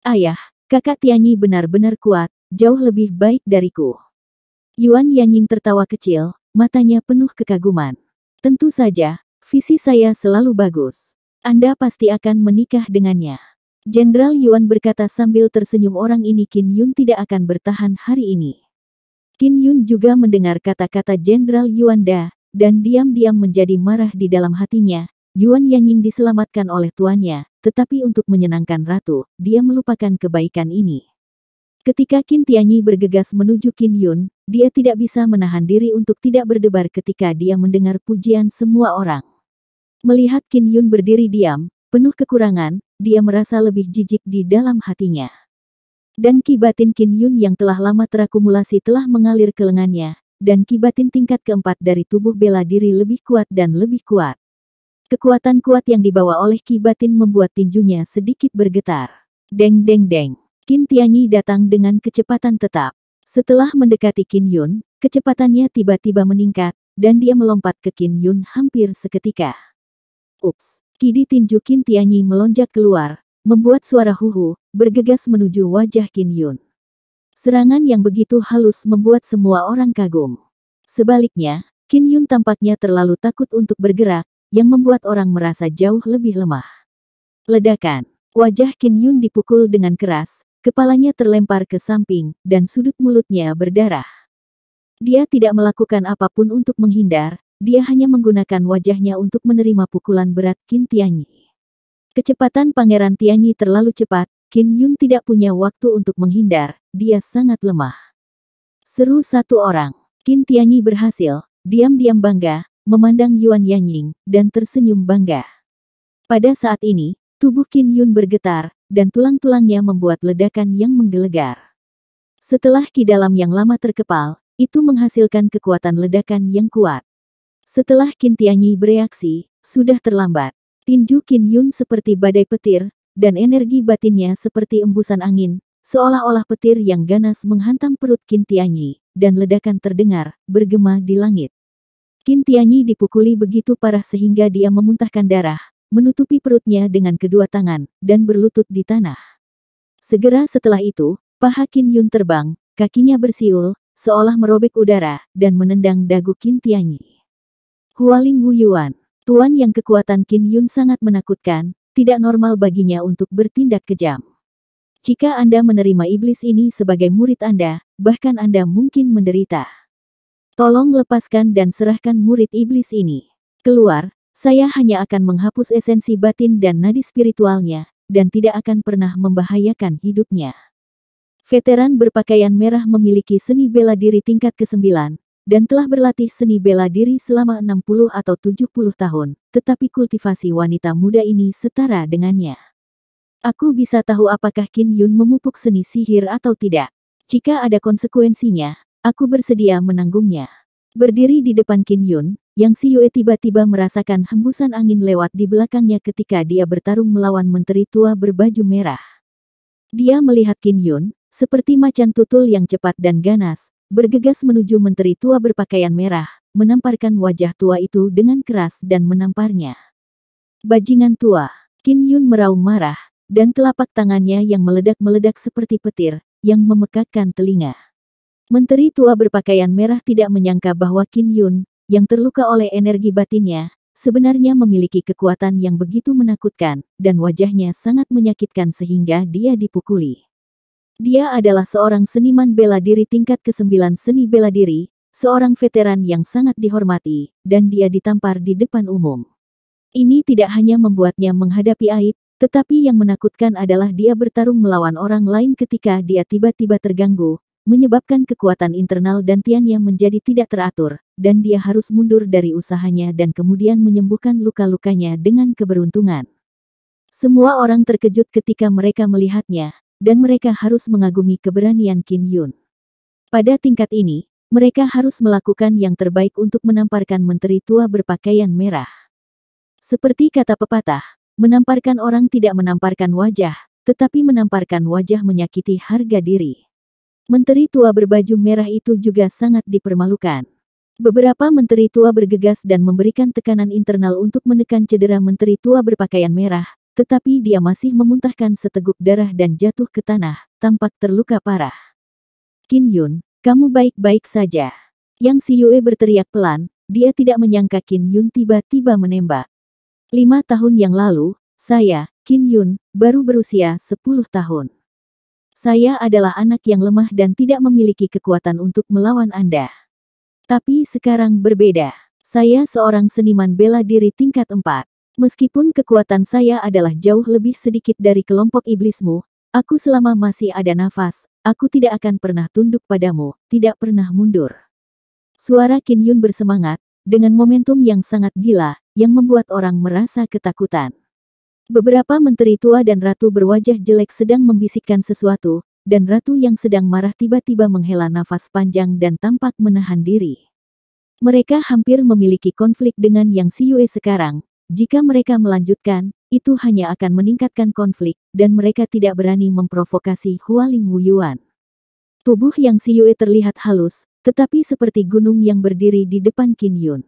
Ayah, kakak Tianyi benar-benar kuat, jauh lebih baik dariku. Yuan Yanying tertawa kecil, matanya penuh kekaguman. Tentu saja, Visi saya selalu bagus. Anda pasti akan menikah dengannya. Jenderal Yuan berkata sambil tersenyum. Orang ini Qin Yun tidak akan bertahan hari ini. Qin Yun juga mendengar kata-kata Jenderal Yuanda, dan diam-diam menjadi marah di dalam hatinya. Yuan Yanying diselamatkan oleh tuannya, tetapi untuk menyenangkan ratu, dia melupakan kebaikan ini. Ketika Qin Tianyi bergegas menuju Qin Yun, dia tidak bisa menahan diri untuk tidak berdebar ketika dia mendengar pujian semua orang. Melihat Qin Yun berdiri diam, penuh kekurangan, dia merasa lebih jijik di dalam hatinya. Dan ki batin Qin Yun yang telah lama terakumulasi telah mengalir ke lengannya, dan ki batin tingkat keempat dari tubuh bela diri lebih kuat dan lebih kuat. Kekuatan kuat yang dibawa oleh ki batin membuat tinjunya sedikit bergetar. Deng deng deng. Qin Tianyi datang dengan kecepatan tetap. Setelah mendekati Qin Yun, kecepatannya tiba-tiba meningkat, dan dia melompat ke Qin Yun hampir seketika. Ups! Ki di tinju Qin Tianyi melonjak keluar, membuat suara huhu, bergegas menuju wajah Qin Yun. Serangan yang begitu halus membuat semua orang kagum. Sebaliknya, Qin Yun tampaknya terlalu takut untuk bergerak, yang membuat orang merasa jauh lebih lemah. Ledakan. Wajah Qin Yun dipukul dengan keras, kepalanya terlempar ke samping, dan sudut mulutnya berdarah. Dia tidak melakukan apapun untuk menghindar, dia hanya menggunakan wajahnya untuk menerima pukulan berat Qin Tianyi. Kecepatan Pangeran Tianyi terlalu cepat, Qin Yun tidak punya waktu untuk menghindar, dia sangat lemah. Seru satu orang. Qin Tianyi berhasil, diam-diam bangga, memandang Yuan Yanying, dan tersenyum bangga. Pada saat ini, tubuh Qin Yun bergetar, dan tulang-tulangnya membuat ledakan yang menggelegar. Setelah ki dalam yang lama terkepal, itu menghasilkan kekuatan ledakan yang kuat. Setelah Qin Tianyi bereaksi, sudah terlambat. Tinju Qin Yun seperti badai petir, dan energi batinnya seperti embusan angin, seolah-olah petir yang ganas menghantam perut Qin Tianyi, dan ledakan terdengar, bergema di langit. Qin Tianyi dipukuli begitu parah sehingga dia memuntahkan darah, menutupi perutnya dengan kedua tangan, dan berlutut di tanah. Segera setelah itu, paha Qin Yun terbang, kakinya bersiul, seolah merobek udara, dan menendang dagu Qin Tianyi. Hualing Wu Yuan, tuan yang kekuatan Qin Yun sangat menakutkan, tidak normal baginya untuk bertindak kejam. Jika Anda menerima iblis ini sebagai murid Anda, bahkan Anda mungkin menderita. Tolong lepaskan dan serahkan murid iblis ini. Keluar, saya hanya akan menghapus esensi batin dan nadi spiritualnya, dan tidak akan pernah membahayakan hidupnya. Veteran berpakaian merah memiliki seni bela diri tingkat ke-9, dan telah berlatih seni bela diri selama 60 atau 70 tahun, tetapi kultivasi wanita muda ini setara dengannya. Aku bisa tahu apakah Qin Yun memupuk seni sihir atau tidak. Jika ada konsekuensinya, aku bersedia menanggungnya. Berdiri di depan Qin Yun, Yang Xiyue tiba-tiba merasakan hembusan angin lewat di belakangnya ketika dia bertarung melawan menteri tua berbaju merah. Dia melihat Qin Yun, seperti macan tutul yang cepat dan ganas, bergegas menuju menteri tua berpakaian merah, menamparkan wajah tua itu dengan keras dan menamparnya. Bajingan tua, Qin Yun meraung marah, dan telapak tangannya yang meledak-meledak seperti petir, yang memekakkan telinga. Menteri tua berpakaian merah tidak menyangka bahwa Qin Yun, yang terluka oleh energi batinnya, sebenarnya memiliki kekuatan yang begitu menakutkan, dan wajahnya sangat menyakitkan sehingga dia dipukuli. Dia adalah seorang seniman bela diri tingkat ke-9 seni bela diri, seorang veteran yang sangat dihormati, dan dia ditampar di depan umum. Ini tidak hanya membuatnya menghadapi aib, tetapi yang menakutkan adalah dia bertarung melawan orang lain ketika dia tiba-tiba terganggu, menyebabkan kekuatan internal dantiannya menjadi tidak teratur, dan dia harus mundur dari usahanya dan kemudian menyembuhkan luka-lukanya dengan keberuntungan. Semua orang terkejut ketika mereka melihatnya, dan mereka harus mengagumi keberanian Qin Yun. Pada tingkat ini, mereka harus melakukan yang terbaik untuk menamparkan menteri tua berpakaian merah. Seperti kata pepatah, menamparkan orang tidak menamparkan wajah, tetapi menamparkan wajah menyakiti harga diri. Menteri tua berbaju merah itu juga sangat dipermalukan. Beberapa menteri tua bergegas dan memberikan tekanan internal untuk menekan cedera menteri tua berpakaian merah, tetapi dia masih memuntahkan seteguk darah dan jatuh ke tanah, tampak terluka parah. Qin Yun, kamu baik-baik saja. Yang Xiyue berteriak pelan, dia tidak menyangka Qin Yun tiba-tiba menembak. 5 tahun yang lalu, saya, Qin Yun, baru berusia 10 tahun. Saya adalah anak yang lemah dan tidak memiliki kekuatan untuk melawan Anda. Tapi sekarang berbeda. Saya seorang seniman bela diri tingkat 4. Meskipun kekuatan saya adalah jauh lebih sedikit dari kelompok iblismu, aku selama masih ada nafas, aku tidak akan pernah tunduk padamu, tidak pernah mundur. Suara Qin Yun bersemangat, dengan momentum yang sangat gila, yang membuat orang merasa ketakutan. Beberapa menteri tua dan ratu berwajah jelek sedang membisikkan sesuatu, dan ratu yang sedang marah tiba-tiba menghela nafas panjang dan tampak menahan diri. Mereka hampir memiliki konflik dengan Yang Xiyue sekarang. Jika mereka melanjutkan, itu hanya akan meningkatkan konflik, dan mereka tidak berani memprovokasi Hualing Wuyuan. Tubuh Yang Xiyue terlihat halus, tetapi seperti gunung yang berdiri di depan Qin Yun.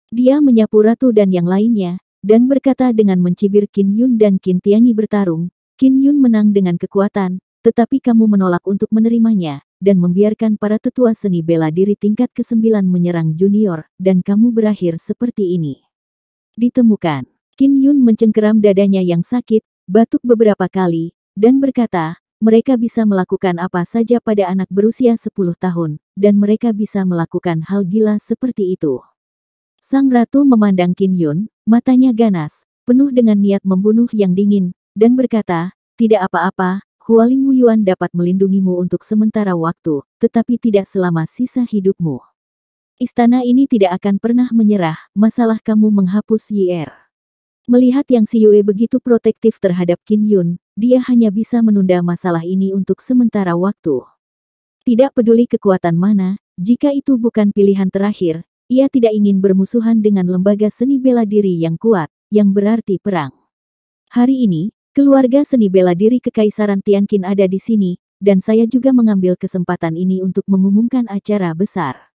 Dia menyapu ratu dan yang lainnya, dan berkata dengan mencibir Qin Yun dan Qin Tianyi bertarung. Qin Yun menang dengan kekuatan, tetapi kamu menolak untuk menerimanya, dan membiarkan para tetua seni bela diri tingkat ke-9 menyerang junior, dan kamu berakhir seperti ini. Ditemukan. Qin Yun mencengkeram dadanya yang sakit, batuk beberapa kali, dan berkata, mereka bisa melakukan apa saja pada anak berusia 10 tahun, dan mereka bisa melakukan hal gila seperti itu. Sang ratu memandang Qin Yun, matanya ganas, penuh dengan niat membunuh yang dingin, dan berkata, tidak apa-apa, Hualing Wuyuan dapat melindungimu untuk sementara waktu, tetapi tidak selama sisa hidupmu. Istana ini tidak akan pernah menyerah, masalah kamu menghapus Yi. Melihat Yang Xiyue begitu protektif terhadap Qin Yun, dia hanya bisa menunda masalah ini untuk sementara waktu. Tidak peduli kekuatan mana, jika itu bukan pilihan terakhir, ia tidak ingin bermusuhan dengan lembaga seni bela diri yang kuat, yang berarti perang. Hari ini, keluarga seni bela diri Kekaisaran Tianqin ada di sini, dan saya juga mengambil kesempatan ini untuk mengumumkan acara besar.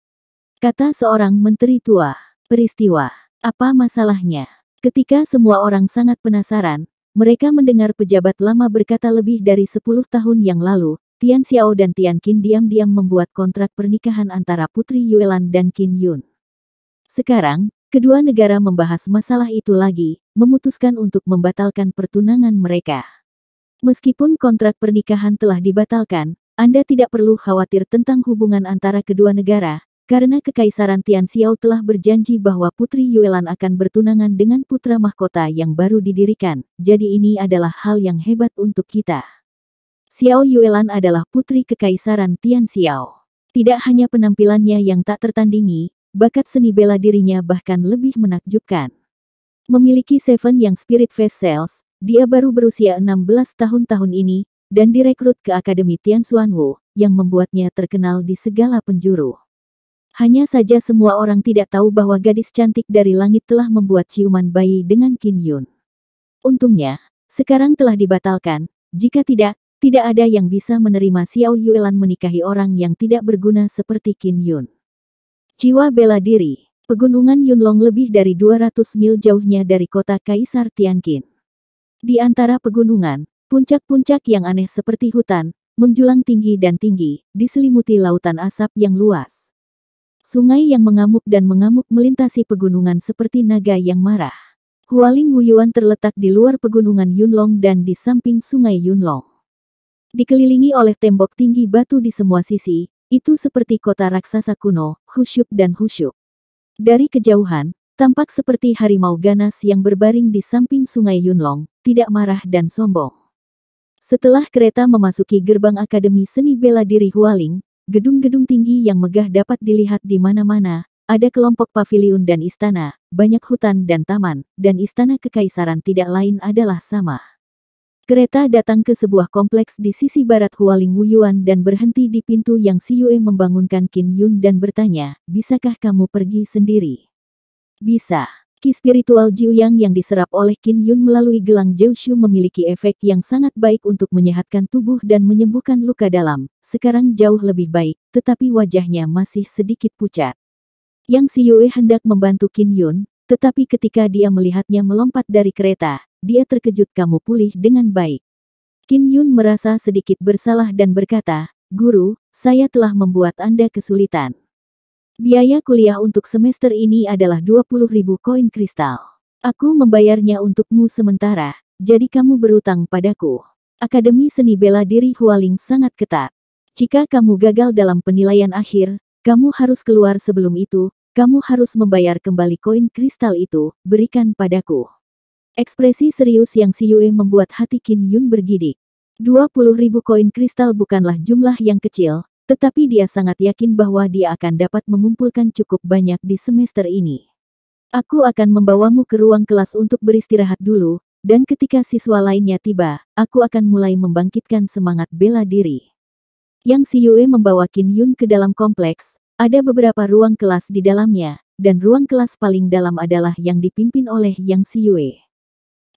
Kata seorang menteri tua. Peristiwa. Apa masalahnya? Ketika semua orang sangat penasaran, mereka mendengar pejabat lama berkata lebih dari 10 tahun yang lalu, Tian Xiao dan Tian Qin diam-diam membuat kontrak pernikahan antara Putri Yuelan dan Qin Yun. Sekarang, kedua negara membahas masalah itu lagi, memutuskan untuk membatalkan pertunangan mereka. Meskipun kontrak pernikahan telah dibatalkan, Anda tidak perlu khawatir tentang hubungan antara kedua negara, karena Kekaisaran Tian Xiao telah berjanji bahwa Putri Yuelan akan bertunangan dengan putra mahkota yang baru didirikan, jadi ini adalah hal yang hebat untuk kita. Xiao Yuelan adalah putri Kekaisaran Tian Xiao. Tidak hanya penampilannya yang tak tertandingi, bakat seni bela dirinya bahkan lebih menakjubkan. Memiliki Seven yang Spirit Face Cells, dia baru berusia 16 tahun ini, dan direkrut ke Akademi Tian Xuanwu, yang membuatnya terkenal di segala penjuru. Hanya saja semua orang tidak tahu bahwa gadis cantik dari langit telah membuat ciuman bayi dengan Qin Yun. Untungnya, sekarang telah dibatalkan, jika tidak, tidak ada yang bisa menerima Xiao Yuelan menikahi orang yang tidak berguna seperti Qin Yun. Jiwa bela diri. Pegunungan Yunlong lebih dari 200 mil jauhnya dari kota Kaisar Tianqin. Di antara pegunungan, puncak-puncak yang aneh seperti hutan, menjulang tinggi dan tinggi, diselimuti lautan asap yang luas. Sungai yang mengamuk dan mengamuk melintasi pegunungan seperti naga yang marah. Hualing Wuyuan terletak di luar pegunungan Yunlong dan di samping sungai Yunlong. Dikelilingi oleh tembok tinggi batu di semua sisi, itu seperti kota raksasa kuno, khusyuk dan khusyuk. Dari kejauhan, tampak seperti harimau ganas yang berbaring di samping sungai Yunlong, tidak marah dan sombong. Setelah kereta memasuki gerbang Akademi Seni Bela Diri Hualing, gedung-gedung tinggi yang megah dapat dilihat di mana-mana, ada kelompok paviliun dan istana, banyak hutan dan taman, dan istana kekaisaran tidak lain adalah sama. Kereta datang ke sebuah kompleks di sisi barat Hualing Wuyuan dan berhenti di pintu Yang Xiyue membangunkan Qin Yun dan bertanya, bisakah kamu pergi sendiri? Bisa. Ki spiritual Jiuyang yang diserap oleh Qin Yun melalui gelang Jiushu memiliki efek yang sangat baik untuk menyehatkan tubuh dan menyembuhkan luka dalam. Sekarang jauh lebih baik, tetapi wajahnya masih sedikit pucat. Yang Xiyue hendak membantu Qin Yun, tetapi ketika dia melihatnya melompat dari kereta, dia terkejut. Kamu pulih dengan baik. Qin Yun merasa sedikit bersalah dan berkata, Guru, saya telah membuat Anda kesulitan. Biaya kuliah untuk semester ini adalah 20.000 koin kristal. Aku membayarnya untukmu sementara, jadi kamu berutang padaku. Akademi Seni Bela Diri Hualing sangat ketat. Jika kamu gagal dalam penilaian akhir, kamu harus keluar sebelum itu, kamu harus membayar kembali koin kristal itu, berikan padaku. Ekspresi serius Yang Siyue membuat hati Qin Yun bergidik. 20.000 koin kristal bukanlah jumlah yang kecil, tetapi dia sangat yakin bahwa dia akan dapat mengumpulkan cukup banyak di semester ini. Aku akan membawamu ke ruang kelas untuk beristirahat dulu, dan ketika siswa lainnya tiba, aku akan mulai membangkitkan semangat bela diri. Yang Siyue membawa Qin Yun ke dalam kompleks, ada beberapa ruang kelas di dalamnya, dan ruang kelas paling dalam adalah yang dipimpin oleh Yang Siyue.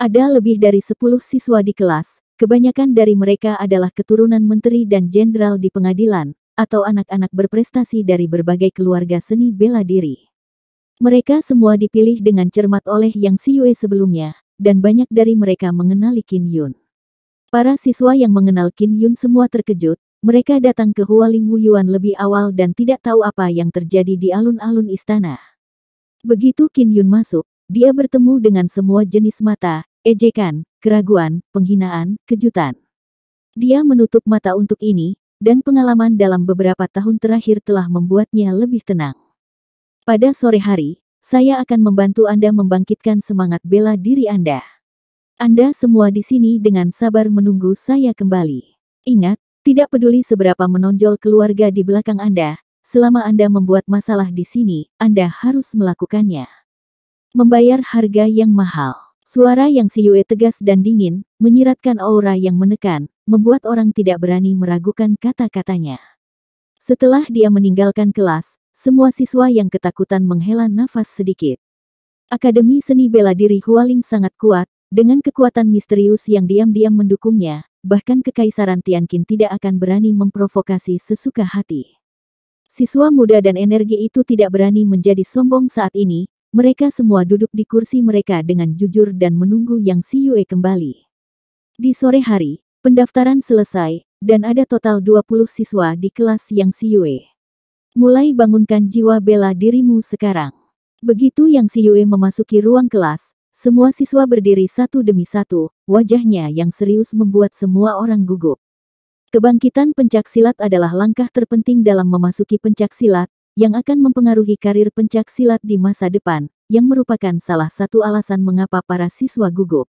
Ada lebih dari 10 siswa di kelas, kebanyakan dari mereka adalah keturunan menteri dan jenderal di pengadilan, atau anak-anak berprestasi dari berbagai keluarga seni bela diri. Mereka semua dipilih dengan cermat oleh Yang Siyue sebelumnya, dan banyak dari mereka mengenali Qin Yun. Para siswa yang mengenal Qin Yun semua terkejut, mereka datang ke Hualing Wuyuan lebih awal dan tidak tahu apa yang terjadi di alun-alun istana. Begitu Qin Yun masuk, dia bertemu dengan semua jenis mata, ejekan, keraguan, penghinaan, kejutan. Dia menutup mata untuk ini, dan pengalaman dalam beberapa tahun terakhir telah membuatnya lebih tenang. Pada sore hari, saya akan membantu Anda membangkitkan semangat bela diri Anda. Anda semua di sini dengan sabar menunggu saya kembali. Ingat, tidak peduli seberapa menonjol keluarga di belakang Anda, selama Anda membuat masalah di sini, Anda harus melakukannya. Membayar harga yang mahal. Suara Yang Siyue tegas dan dingin, menyiratkan aura yang menekan, membuat orang tidak berani meragukan kata-katanya. Setelah dia meninggalkan kelas, semua siswa yang ketakutan menghela nafas sedikit. Akademi Seni Bela Diri Hualing sangat kuat, dengan kekuatan misterius yang diam-diam mendukungnya, bahkan Kekaisaran Tianqin tidak akan berani memprovokasi sesuka hati. Siswa muda dan energi itu tidak berani menjadi sombong saat ini. Mereka semua duduk di kursi mereka dengan jujur dan menunggu Yang Siyue kembali. Di sore hari, pendaftaran selesai, dan ada total 20 siswa di kelas Yang Siyue. Mulai bangunkan jiwa bela dirimu sekarang. Begitu Yang Siyue memasuki ruang kelas, semua siswa berdiri satu demi satu, wajahnya yang serius membuat semua orang gugup. Kebangkitan pencaksilat adalah langkah terpenting dalam memasuki pencaksilat, yang akan mempengaruhi karir pencaksilat di masa depan, yang merupakan salah satu alasan mengapa para siswa gugup.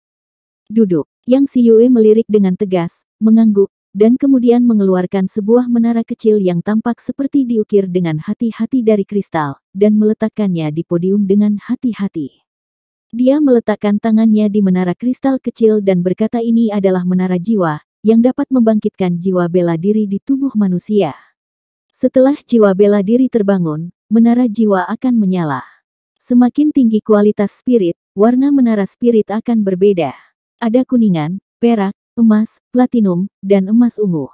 Duduk. Yang Siyue melirik dengan tegas, mengangguk, dan kemudian mengeluarkan sebuah menara kecil yang tampak seperti diukir dengan hati-hati dari kristal, dan meletakkannya di podium dengan hati-hati. Dia meletakkan tangannya di menara kristal kecil dan berkata ini adalah menara jiwa, yang dapat membangkitkan jiwa bela diri di tubuh manusia. Setelah jiwa bela diri terbangun, menara jiwa akan menyala. Semakin tinggi kualitas spirit, warna menara spirit akan berbeda. Ada kuningan, perak, emas, platinum, dan emas ungu.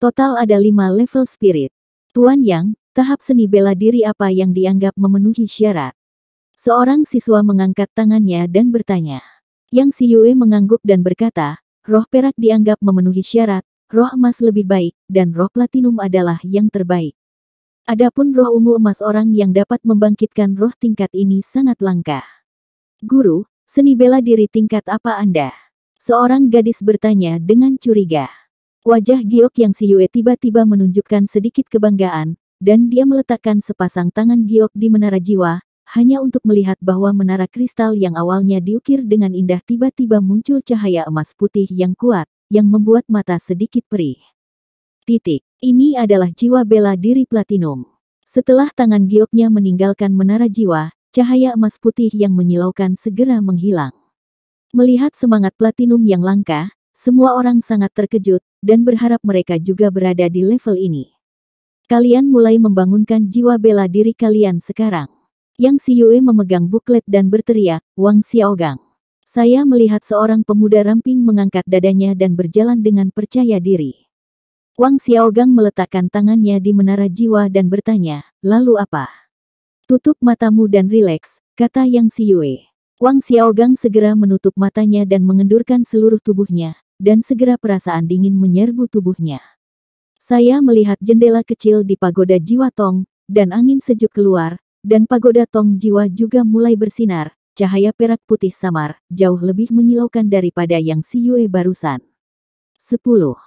Total ada 5 level spirit. Tuan Yang, tahap seni bela diri apa yang dianggap memenuhi syarat? Seorang siswa mengangkat tangannya dan bertanya. Yang Siyue mengangguk dan berkata, roh perak dianggap memenuhi syarat. Roh emas lebih baik, dan roh platinum adalah yang terbaik. Adapun roh ungu emas orang yang dapat membangkitkan roh tingkat ini sangat langka. Guru, seni bela diri tingkat apa Anda? Seorang gadis bertanya dengan curiga. Wajah Giok Yang Siyue tiba-tiba menunjukkan sedikit kebanggaan, dan dia meletakkan sepasang tangan Giok di menara jiwa, hanya untuk melihat bahwa menara kristal yang awalnya diukir dengan indah tiba-tiba muncul cahaya emas putih yang kuat, yang membuat mata sedikit perih. Titik. Ini adalah jiwa bela diri platinum. Setelah tangan Gioknya meninggalkan menara jiwa, cahaya emas putih yang menyilaukan segera menghilang. Melihat semangat platinum yang langka, semua orang sangat terkejut, dan berharap mereka juga berada di level ini. Kalian mulai membangunkan jiwa bela diri kalian sekarang. Yang Siyue memegang buklet dan berteriak, Wang Xiaogang. Saya melihat seorang pemuda ramping mengangkat dadanya dan berjalan dengan percaya diri. Wang Xiaogang meletakkan tangannya di menara jiwa dan bertanya, lalu apa? Tutup matamu dan rileks, kata Yang Siyue. Wang Xiaogang segera menutup matanya dan mengendurkan seluruh tubuhnya, dan segera perasaan dingin menyerbu tubuhnya. Saya melihat jendela kecil di pagoda Jiwa Tong, dan angin sejuk keluar, dan pagoda Tong Jiwa juga mulai bersinar, cahaya perak putih samar, jauh lebih menyilaukan daripada yang Si Yue barusan. 10.